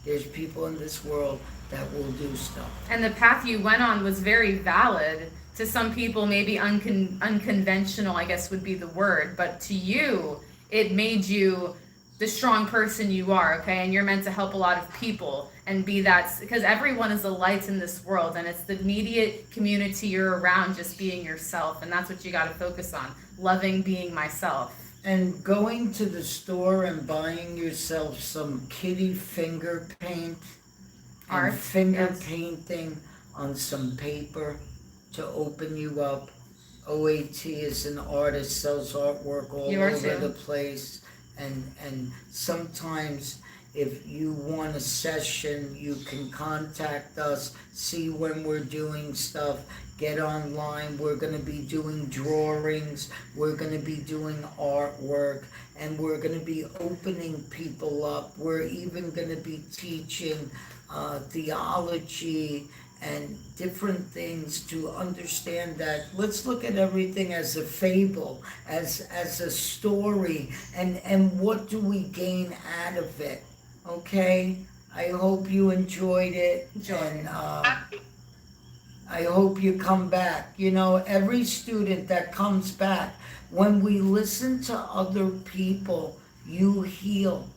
There's people in this world that will do stuff. And the path you went on was very valid. To some people, maybe unconventional, I guess would be the word. But to you, it made you the strong person you are, okay? And you're meant to help a lot of people and be that, because everyone is a light in this world, and it's the immediate community you're around just being yourself. And that's what you got to focus on, loving being myself. And going to the store and buying yourself some kitty finger paint Art, and finger yes. painting on some paper to open you up. OAT is an artist, sells artwork all over the place. And sometimes if you want a session, you can contact us, see when we're doing stuff, get online. We're going to be doing drawings, we're going to be doing artwork, and we're going to be opening people up. We're even going to be teaching theology and different things to understand that let's look at everything as a fable, as a story, and what do we gain out of it, okay? I hope you enjoyed it. And I hope you come back. You know, every student that comes back, when we listen to other people, you heal.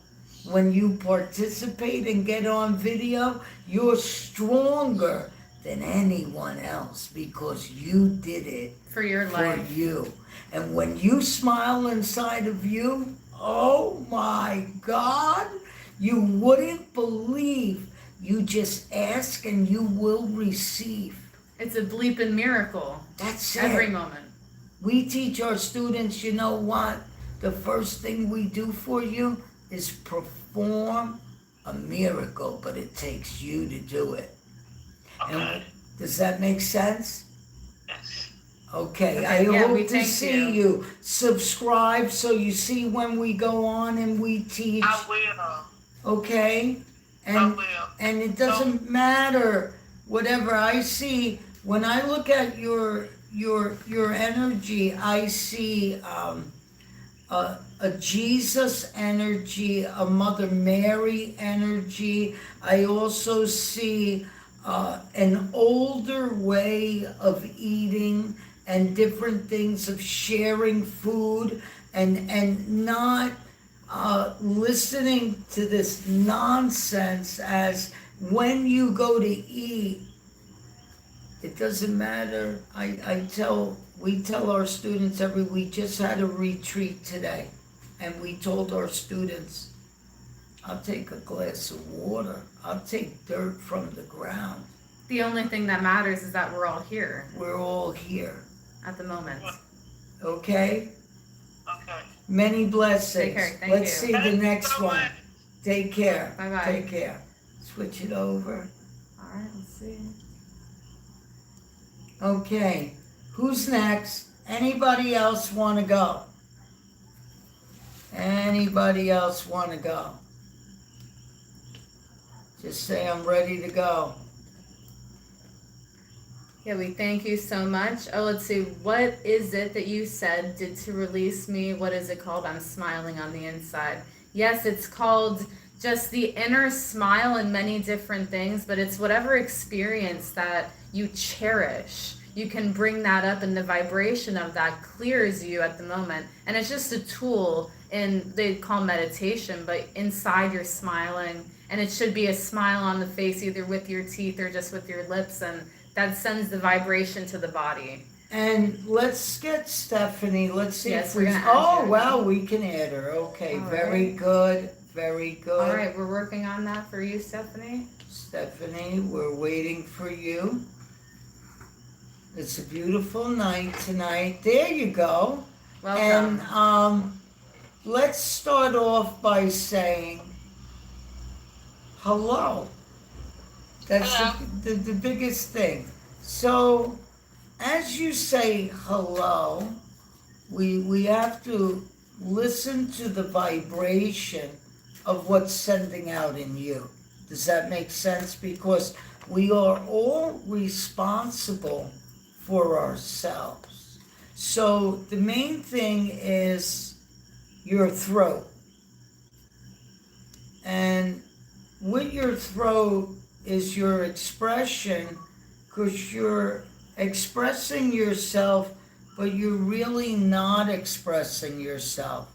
When you participate and get on video, you're stronger than anyone else because you did it For your for life. you. And when you smile inside of you, oh my God, you wouldn't believe. You just ask and you will receive. It's a bleeping miracle. That's it. Every moment. We teach our students, you know what? The first thing we do for you is perform a miracle, but it takes you to do it. Okay. And does that make sense? Yes. Okay, Okay, I yeah, we hope to thank see you. Subscribe so you see when we go on and we teach. I will. Okay? I And will. and it doesn't matter whatever I see. When I look at your energy, I see a Jesus energy, a Mother Mary energy. I also see an older way of eating and different things of sharing food and not listening to this nonsense as when you go to eat, it doesn't matter. We tell our students we just had a retreat today, and we told our students, I'll take a glass of water. I'll take dirt from the ground. The only thing that matters is that we're all here We're all here, at the moment. okay? Okay. Many blessings. Take care. Thank Let's you. see the Thank you next so one. much. Take care. Bye-bye. Take care. Switch it over. All right, let's see. Okay, who's next? Anybody else want to go? Anybody else want to go? Just say I'm ready to go. Yeah, we thank you so much. Oh, let's see. What is it that you said did to release me? What is it called? I'm smiling on the inside. Yes, it's called just the inner smile and many different things, but it's whatever experience that you cherish. You can bring that up, and the vibration of that clears you at the moment. And it's just a tool they call meditation, but inside you're smiling, and it should be a smile on the face, either with your teeth or just with your lips, and that sends the vibration to the body. And let's get Stephanie. Let's see Yes, if we're we. gonna add Oh, her. wow, we can add her. Okay, All very right. good. Very good. All right, we're working on that for you, Stephanie. Stephanie, we're waiting for you. It's a beautiful night tonight. There you go. Welcome. And let's start off by saying hello. That's Hello. the biggest thing. So, as you say hello, we have to listen to the vibration of what's sending out in you. Does that make sense? Because we are all responsible for ourselves. So the main thing is your throat. And with your throat is your expression, because you're expressing yourself, but you're really not expressing yourself.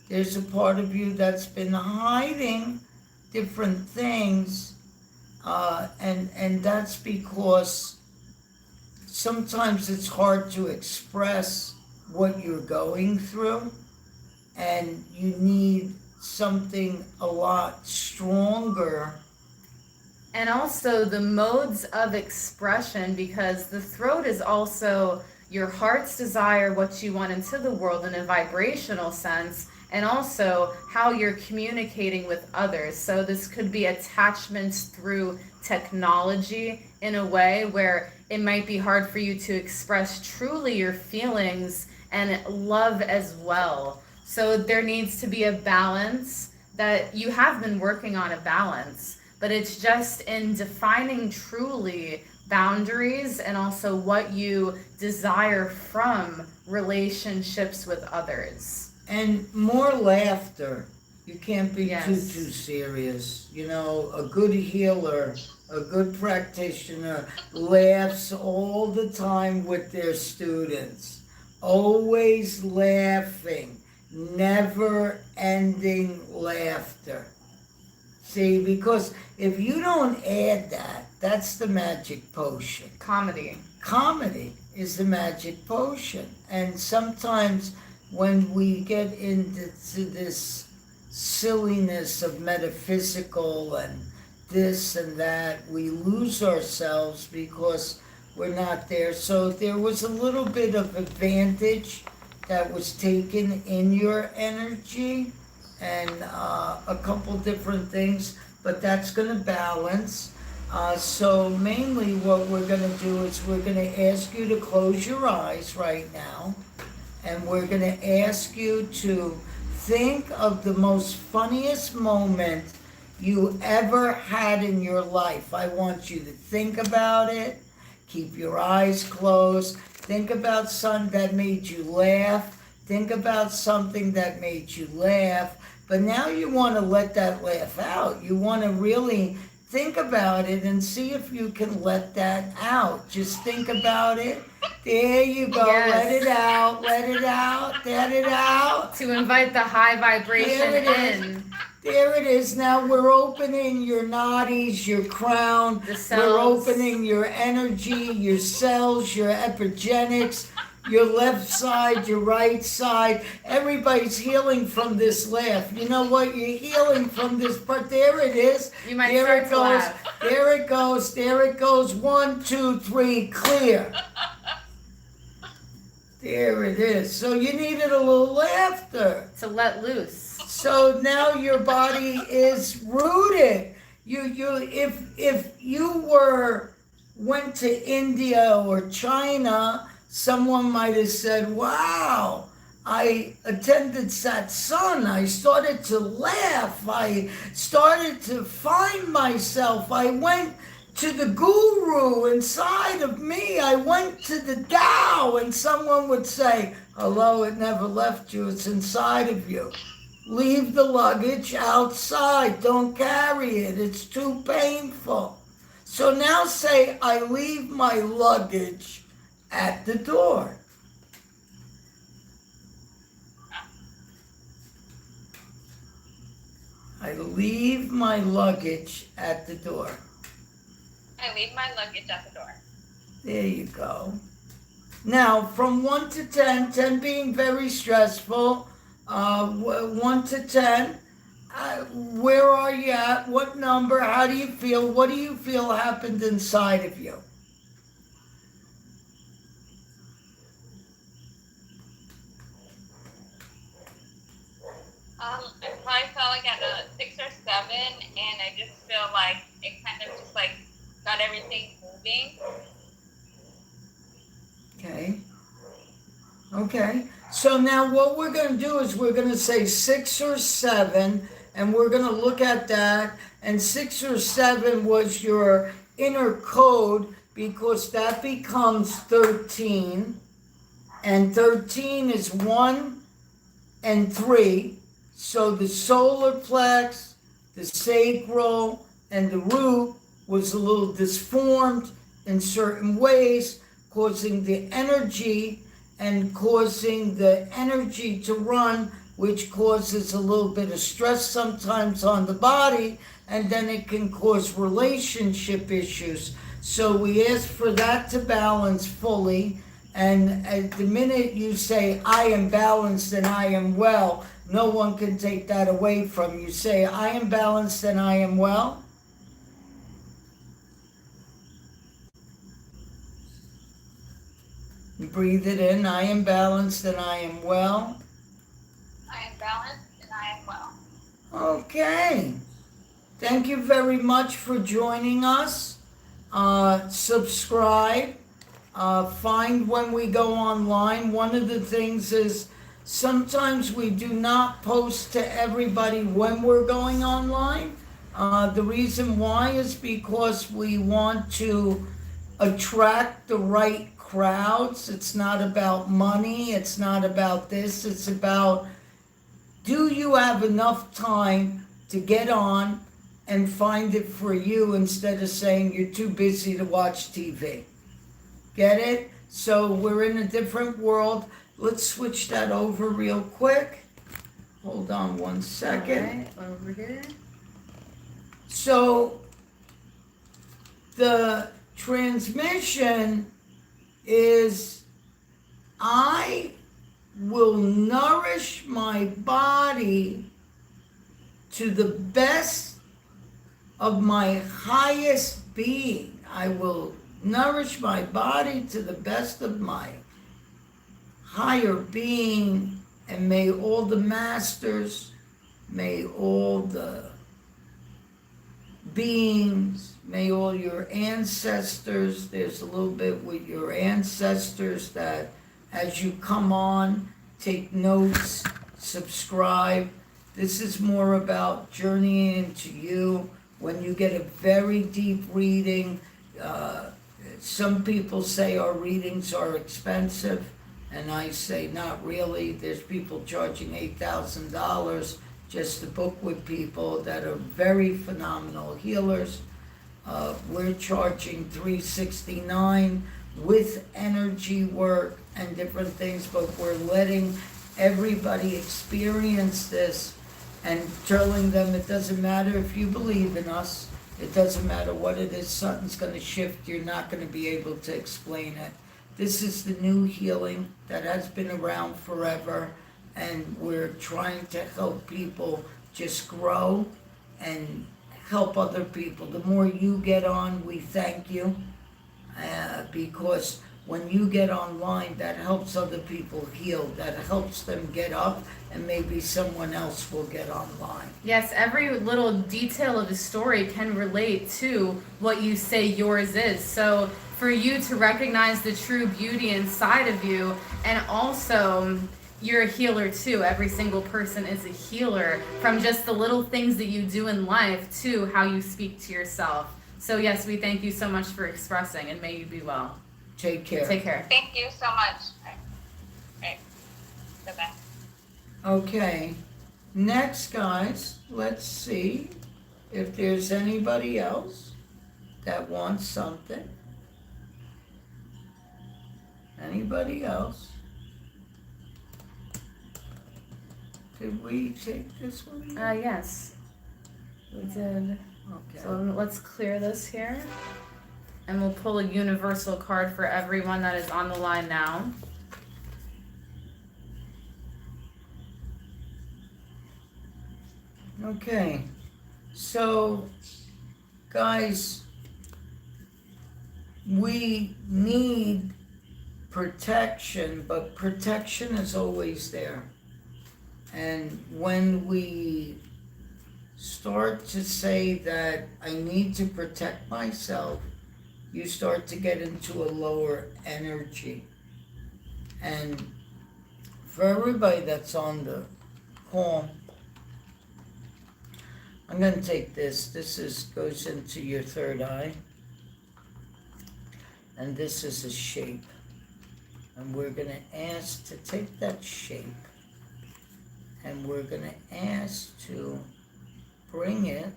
There's a part of you that's been hiding different things, and that's because sometimes it's hard to express what you're going through, and you need something a lot stronger. And also the modes of expression, because the throat is also your heart's desire, what you want into the world in a vibrational sense, and also how you're communicating with others. So this could be attachments through technology in a way where it might be hard for you to express truly your feelings and love as well. So there needs to be a balance, that you have been working on a balance, but it's just in defining truly boundaries and also what you desire from relationships with others. And more laughter. You can't be Yes. too serious. You know, a good healer, a good practitioner laughs all the time with their students. Always laughing. Never ending laughter. See, because if you don't add that, that's the magic potion. Comedy. Comedy is the magic potion. And sometimes when we get into this silliness of metaphysical and this and that, we lose ourselves because we're not there. So there was a little bit of advantage that was taken in your energy and a couple different things, but that's going to balance. So mainly what we're going to do is we're going to ask you to close your eyes right now, and we're going to ask you to think of the most funniest moment you ever had in your life. I want you to think about it. Keep your eyes closed. Think about something that made you laugh. Think about something that made you laugh. But now you want to let that laugh out. You want to really think about it and see if you can let that out. Just think about it. There you go. Yes. Let it out. Let it out. Let it out. To invite the high vibration There it is. in. There it is. Now we're opening your nadis, your crown. The cells. We're opening your energy, your cells, your epigenetics, your left side, your right side. Everybody's healing from this laugh. You know what? You're healing from this part. There it is. You might There start it to goes. laugh. There it goes. There it goes. 1, 2, 3, clear. There it is. So you needed a little laughter. To let loose. So now your body is rooted. If you went to India or China, someone might have said, "Wow, I attended satsang. I started to laugh. I started to find myself. I went to the guru inside of me. I went to the Tao." And someone would say, "Hello, it never left you. It's inside of you. Leave the luggage outside. Don't carry it. It's too painful." So now say, "I leave my luggage at the door." I leave my luggage at the door. I leave my luggage at the door. There you go. Now, from 1 to 10, 10 being very stressful, 1 to 10, where are you at? What number? How do you feel? What do you feel happened inside of you? I probably felt like at a 6 or 7, and I just feel like it kind of just like got everything moving. Okay. So now what we're going to do is we're going to say 6 or 7, and we're going to look at that. And 6 or 7 was your inner code, because that becomes 13. And 13 is 1 and 3. So the solar plex, the sacral, and the root was a little disformed in certain ways, causing the energy to run, which causes a little bit of stress sometimes on the body, and then it can cause relationship issues. So we ask for that to balance fully, and at the minute you say, "I am balanced and I am well," no one can take that away from you. Say, "I am balanced and I am well." Breathe it in. "I am balanced and I am well." I am balanced and I am well. Okay. Thank you very much for joining us. Subscribe. Find when we go online. One of the things is sometimes we do not post to everybody when we're going online. The reason why is because we want to attract the right crowds. It's not about money. It's not about this. It's about, do you have enough time to get on and find it for you instead of saying you're too busy to watch TV? Get it? So we're in a different world. Let's switch that over real quick. Hold on one second. All right, over here. So the transmission is, I will nourish my body to the best of my highest being. I will nourish my body to the best of my higher being, and may all the masters, may all the beings, may all your ancestors, there's a little bit with your ancestors that as you come on, take notes, subscribe. This is more about journeying into you. When you get a very deep reading, some people say our readings are expensive, and I say not really. There's people charging $8,000 just to book with people that are very phenomenal healers. We're charging $369 with energy work and different things, but we're letting everybody experience this and telling them it doesn't matter if you believe in us, it doesn't matter what it is, something's going to shift, you're not going to be able to explain it. This is the new healing that has been around forever, and we're trying to help people just grow and help other people. The more you get on, we thank you, because when you get online, that helps other people heal, that helps them get up, and maybe someone else will get online. Yes, every little detail of the story can relate to what you say yours is. So for you to recognize the true beauty inside of you, and also you're a healer too. Every single person is a healer, from just the little things that you do in life to how you speak to yourself. So yes, we thank you so much for expressing, and may you be well. Take care. Take care. Thank you so much. All right. Bye-bye. Okay, next, guys, let's see if there's anybody else that wants something. Anybody else? Did we take this one? Yes, we did. Okay. So let's clear this here, and we'll pull a universal card for everyone that is on the line now. Okay, so guys, we need protection, but protection is always there. And when we start to say that I need to protect myself, you start to get into a lower energy. And for everybody that's on the call, I'm going to take this. This goes into your third eye. And this is a shape. And we're going to ask to take that shape, and we're going to ask to bring it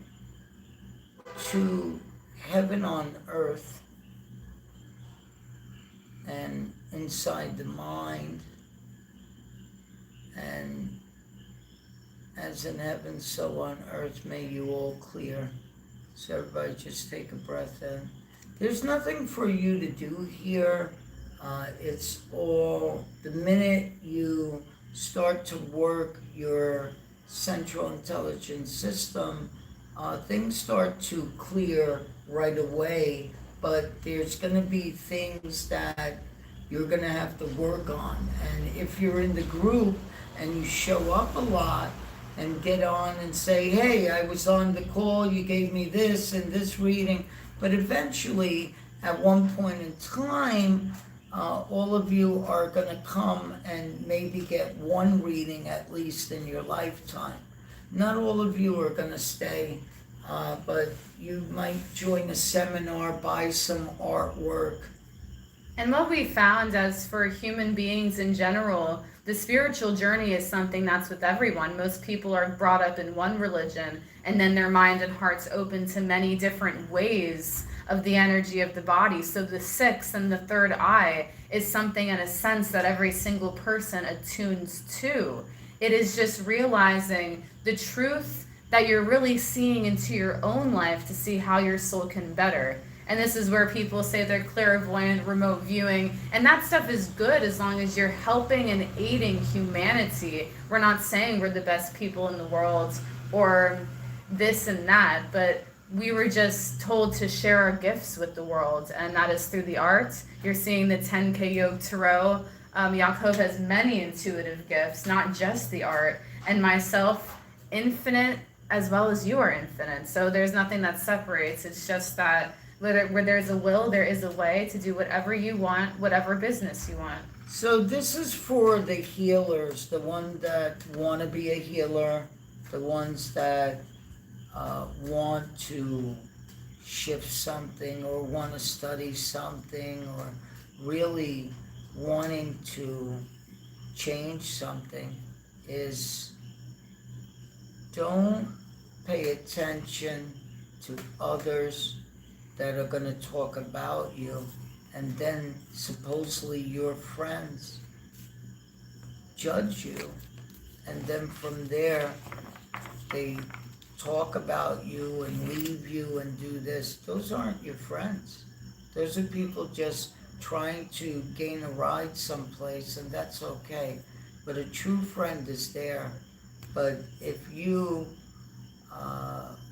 to heaven on earth and inside the mind, and as in heaven, so on earth, may you all clear. So everybody just take a breath in. There's nothing for you to do here. It's all, the minute you start to work your central intelligence system, things start to clear right away, but there's going to be things that you're going to have to work on. And if you're in the group and you show up a lot and get on and say, hey, I was on the call, you gave me this and this reading, but eventually at one point in time, all of you are going to come and maybe get one reading at least in your lifetime. Not all of you are going to stay, but You might join a seminar, buy some artwork. And what we found as for human beings in general, the spiritual journey is something that's with everyone. Most people are brought up in one religion, and then their mind and hearts open to many different ways of the energy of the body. So the sixth and the third eye is something in a sense that every single person attunes to. It is just realizing the truth that you're really seeing into your own life to see how your soul can better. And this is where people say they're clairvoyant, remote viewing, and that stuff is good as long as you're helping and aiding humanity. We're not saying we're the best people in the world or this and that, but we were just told to share our gifts with the world, and that is through the art. You're seeing the 10K Yuj Tarot. Yaakov has many intuitive gifts, not just the art, and myself, infinite, as well as you are infinite. So there's nothing that separates. It's just that where there's a will, there is a way to do whatever you want, whatever business you want. So this is for the healers, the ones that want to be a healer, the ones that want to shift something or want to study something or really wanting to change something, is don't pay attention to others that are going to talk about you, and then supposedly your friends judge you, and then from there they talk about you and leave you and do this. Those aren't your friends. Those are people just trying to gain a ride someplace, and that's okay. But a true friend is there. But if you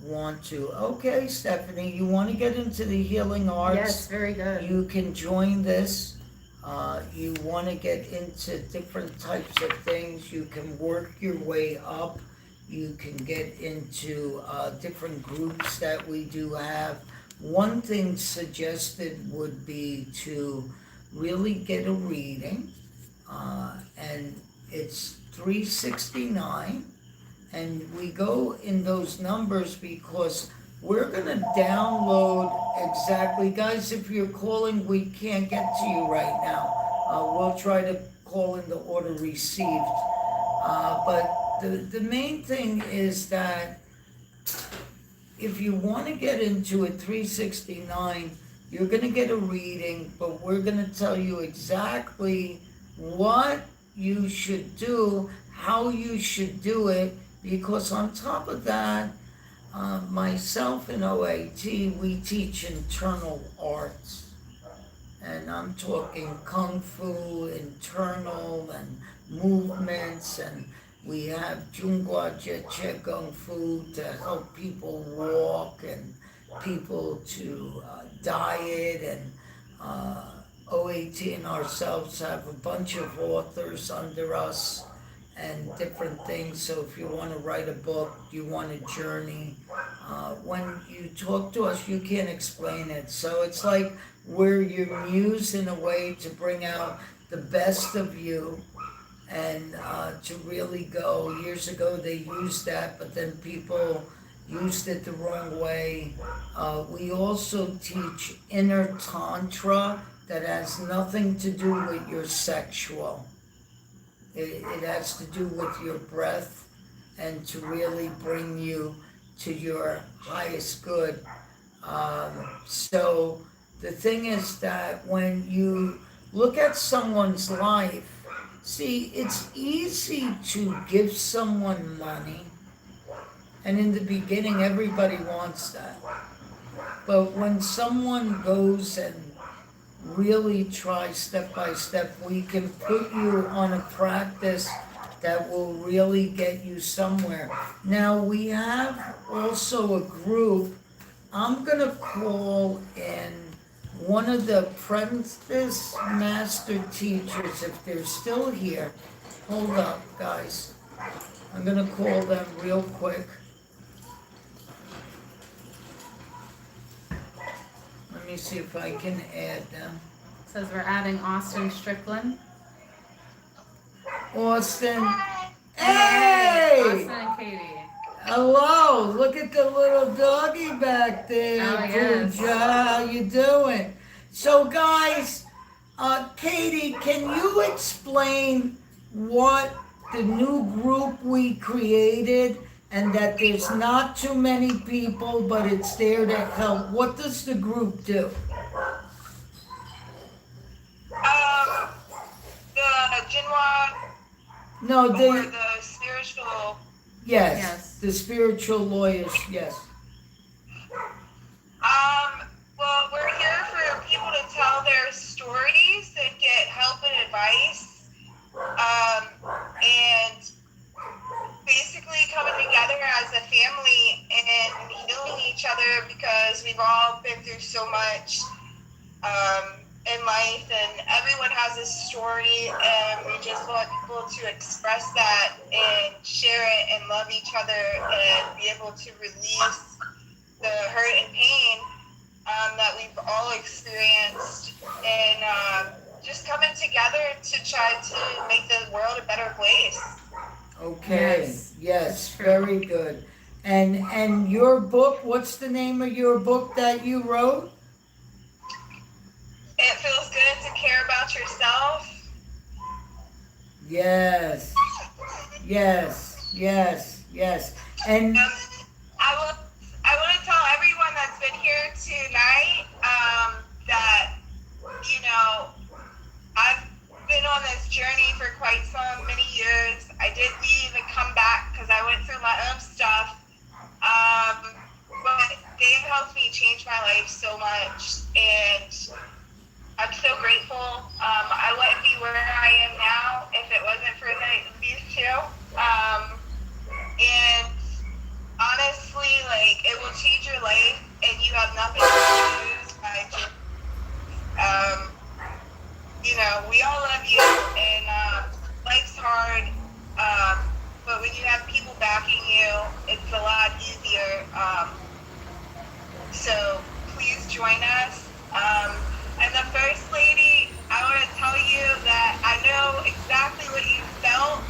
want to, okay, Stephanie, you want to get into the healing arts? Yes, very good. You can join this. You want to get into different types of things, you can work your way up. You can get into different groups that we do have. One thing suggested would be to really get a reading, and it's $369, and we go in those numbers because we're going to download exactly. Guys, if you're calling, we can't get to you right now. We'll try to call in the order received. But the main thing is that if you want to get into it, $369, you're going to get a reading, but we're going to tell you exactly what you should do, how you should do it, because on top of that, myself and OAT, we teach internal arts. And I'm talking Kung Fu, internal, and movements, and we have Junghua Jie Kung Fu to help people walk and people to diet, and OAT and ourselves have a bunch of authors under us and different things. So if you want to write a book, you want a journey, when you talk to us, you can't explain it. So it's like we're your muse in a way to bring out the best of you and to really go. Years ago they used that, but then people used it the wrong way. We also teach inner tantra that has nothing to do with your sexual. It has to do with your breath and to really bring you to your highest good. So the thing is that when you look at someone's life, see, it's easy to give someone money, and in the beginning everybody wants that. But when someone goes and really try step by step, we can put you on a practice that will really get you somewhere. Now we have also a group. I'm gonna call in one of the apprentice master teachers, if they're still here. Hold up, guys. I'm gonna call them real quick. Let me see if I can add them. Says we're adding Austin Strickland. Austin. Hey! Hey! Austin and Katie. Hello, look at the little doggy back there. Oh, yes. Pooja, how you doing? So guys, Katie, can you explain what the new group we created and that there's not too many people, but it's there to help? What does the group do? The Jinwa No, or they, the spiritual. yes, Yes. the spiritual lawyers, yes. Well, we're here for people to tell their stories and get help and advice. And basically coming together as a family and healing each other because we've all been through so much in life, and everyone has a story, and we just want people to express that and share it and love each other and be able to release the hurt and pain that we've all experienced, and just coming together to try to make the world a better place. Okay, Yes, yes, that's true. very good. And your book, what's the name of your book that you wrote? It feels good to care about yourself. Yes, yes, yes, yes. And I want to tell everyone that's been here tonight that, you know, I've been on this journey for quite so many years. I did leave and come back because I went through my own stuff. But they have helped me change my life so much, and I'm so grateful. I wouldn't be where I am now if it wasn't for these two. And honestly, like, it will change your life, and you have nothing to lose by just, you know, we all love you, and life's hard, but when you have people backing you, it's a lot easier. So please join us. And the First Lady, I want to tell you that I know exactly what you felt.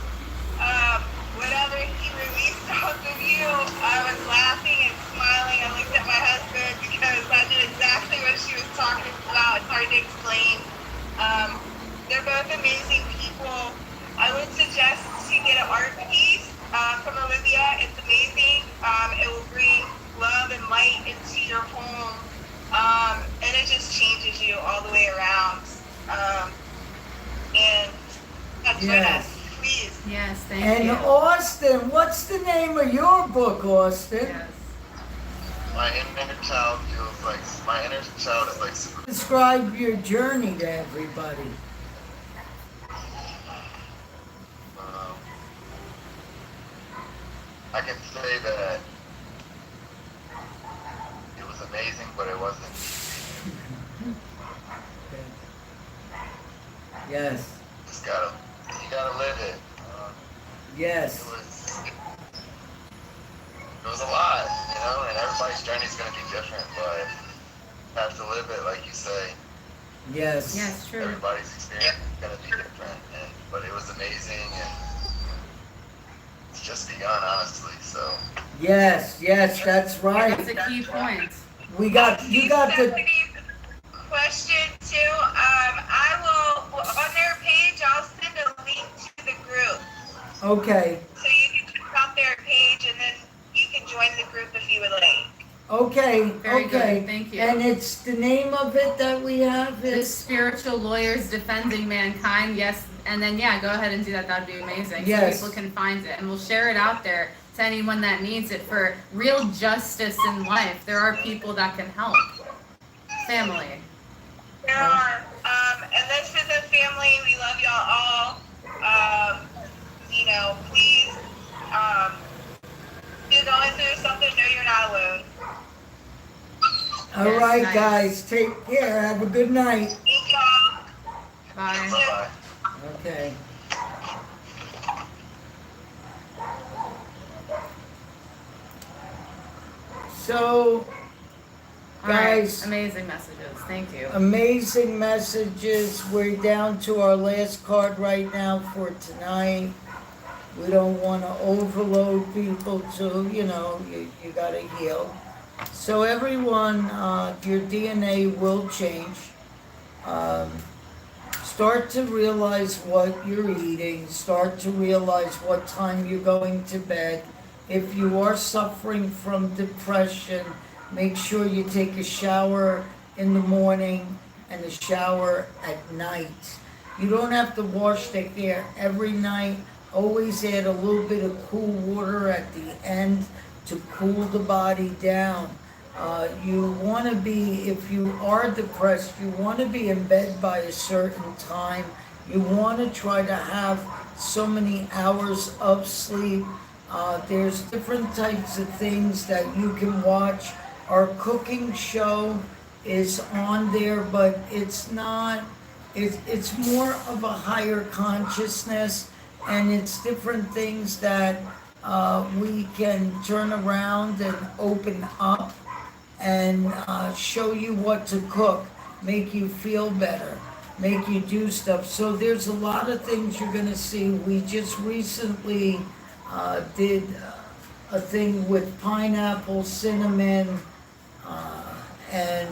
Whatever he released off of you, I was laughing and smiling. I looked at my husband because I knew exactly what she was talking about. It's hard to explain. They're both amazing people. I would suggest to get an art piece from Olivia. It's amazing. It will bring love and light into your home. And it just changes you all the way around. And join us, please. Yes, thank and you. Austin, what's the name of your book, Austin? Yes. My inner child feels like my inner child is like super. Describe your journey to everybody. I can say that it was amazing, but it wasn't. Yes, Just you gotta live it. yes, It was a lot, you know, and everybody's journey is gonna be different, but you have to live it, like you say. yes. Yes, true. Everybody's experience is gonna be different, but it was amazing, and it's just begun, honestly. So. Yes, yes, that's right. That's a key point. You got the, Question too. I will, on their page, I'll send a link to the group. okay, So you can check out their page, and then you can join the group if you would like. okay, Very okay. good, thank you. And it's the name of it that we have The is, spiritual lawyers defending mankind, yes, and then yeah, go ahead and do that. That'd be amazing. Yes. So people can find it, and we'll share it out there to anyone that needs it for real justice in life. There are people that can help. Family. There are, and this is a family. We love y'all all. You know, please, if you're going through something, know you're not alone. all Yes, right, nice. guys, take care, have a good night. Thank y'all. Bye. Bye. Okay. So, All right, guys, amazing messages. Thank you. amazing messages. We're down to our last card right now for tonight. We don't want to overload people to, you got to heal. So everyone, your DNA will change. Um, Start to realize what you're eating. Start to realize what time you're going to bed. If you are suffering from depression, make sure you take a shower in the morning and a shower at night. You don't have to wash the hair every night. Always add a little bit of cool water at the end to cool the body down. You want to be, if you are depressed, you want to be in bed by a certain time. You want to try to have so many hours of sleep. There's different types of things that you can watch. Our cooking show is on there, but it's not, it's more of a higher consciousness, and it's different things that we can turn around and open up and show you what to cook, make you feel better, make you do stuff. So there's a lot of things you're gonna see. We just recently did a thing with pineapple, cinnamon, and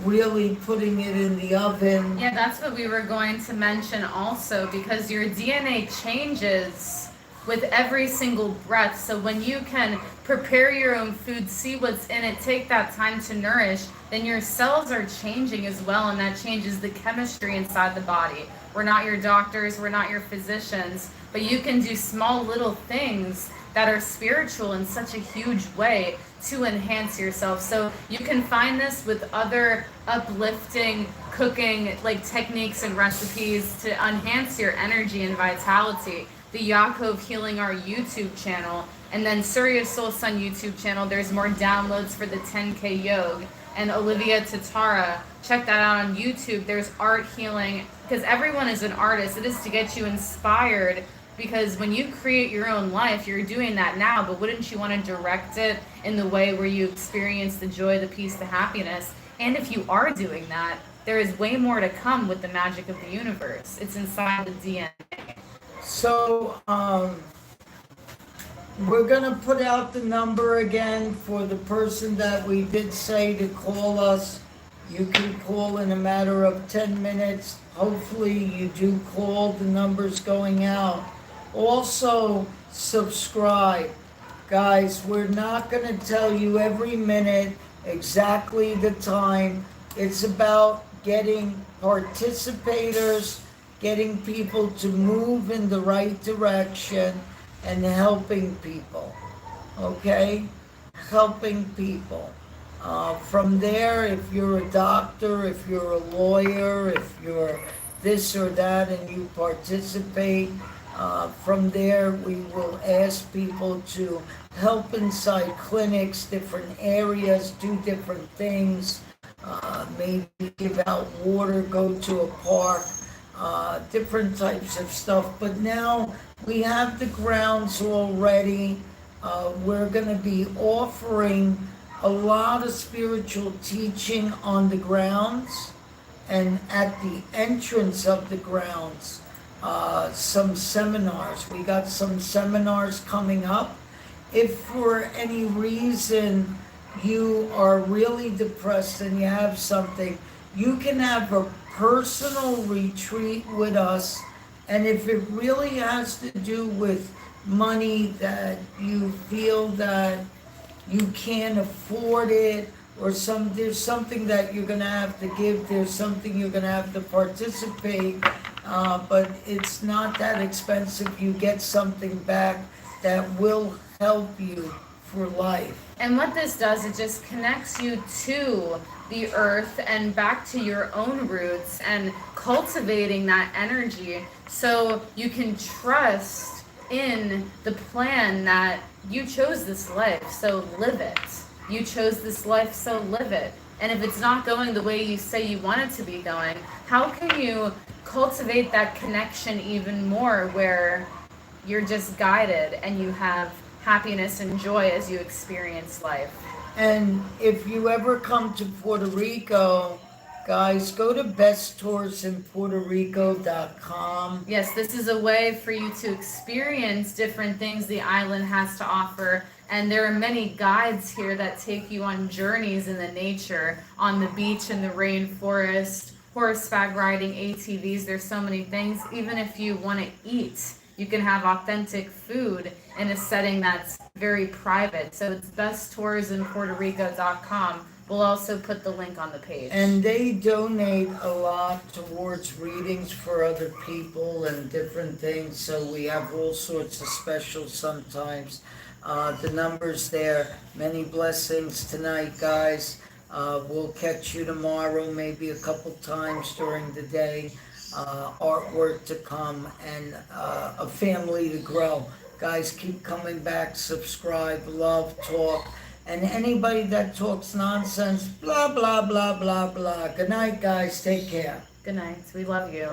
really putting it in the oven. Yeah, that's what we were going to mention also, because your DNA changes with every single breath. So when you can prepare your own food, see what's in it, take that time to nourish, then your cells are changing as well, and that changes the chemistry inside the body. We're not your doctors, we're not your physicians, but you can do small little things that are spiritual in such a huge way to enhance yourself. So you can find this with other uplifting cooking like techniques and recipes to enhance your energy and vitality. The Yaakov Healing Our YouTube channel, and then suryasolsun YouTube channel. There's more downloads for the 10K Yuj, and Olivia Tatara. Check that out on YouTube. There's art healing, because everyone is an artist. It is to get you inspired, because when you create your own life, you're doing that now, but wouldn't you want to direct it in the way where you experience the joy, the peace, the happiness? And if you are doing that, there is way more to come with the magic of the universe. It's inside the DNA. So, we're gonna put out the number again for the person that we did say to call us. You can call in a matter of 10 minutes. Hopefully you do call, the number's going out. Also, subscribe. Guys, we're not gonna tell you every minute exactly the time. It's about getting participators, getting people to move in the right direction, and helping people, okay? Helping people. From there, if you're a doctor, if you're a lawyer, if you're this or that and you participate, from there we will ask people to help inside clinics, different areas, do different things, maybe give out water, go to a park, different types of stuff. But now we have the grounds already. We're going to be offering a lot of spiritual teaching on the grounds, and at the entrance of the grounds, some seminars. We got some seminars coming up. If for any reason you are really depressed and you have something, you can have a personal retreat with us. And if it really has to do with money, that you feel that you can't afford it, or there's something that you're gonna have to give, there's something you're gonna have to participate, but it's not that expensive. You get something back that will help you for life. And what this does, it just connects you to the earth and back to your own roots and cultivating that energy, so you can trust in the plan that you chose this life, so live it. You chose this life, so live it. And if it's not going the way you say you want it to be going, how can you cultivate that connection even more, where you're just guided and you have happiness and joy as you experience life? And if you ever come to Puerto Rico, Guys, go to besttoursinpuertorico.com. Yes, this is a way for you to experience different things the island has to offer. And there are many guides here that take you on journeys in the nature, on the beach, in the rainforest, horseback riding, ATVs. There's so many things. Even if you want to eat, you can have authentic food in a setting that's very private. So it's besttourinpuertorico.com. We'll also put the link on the page. And they donate a lot towards readings for other people and different things. So we have all sorts of specials sometimes. The number's there. Many blessings tonight, guys. We'll catch you tomorrow, maybe a couple times during the day. Artwork to come and a family to grow. Guys, keep coming back. Subscribe, love, talk. And anybody that talks nonsense, blah, blah, blah, blah, blah. Good night, guys. Take care. Good night. We love you.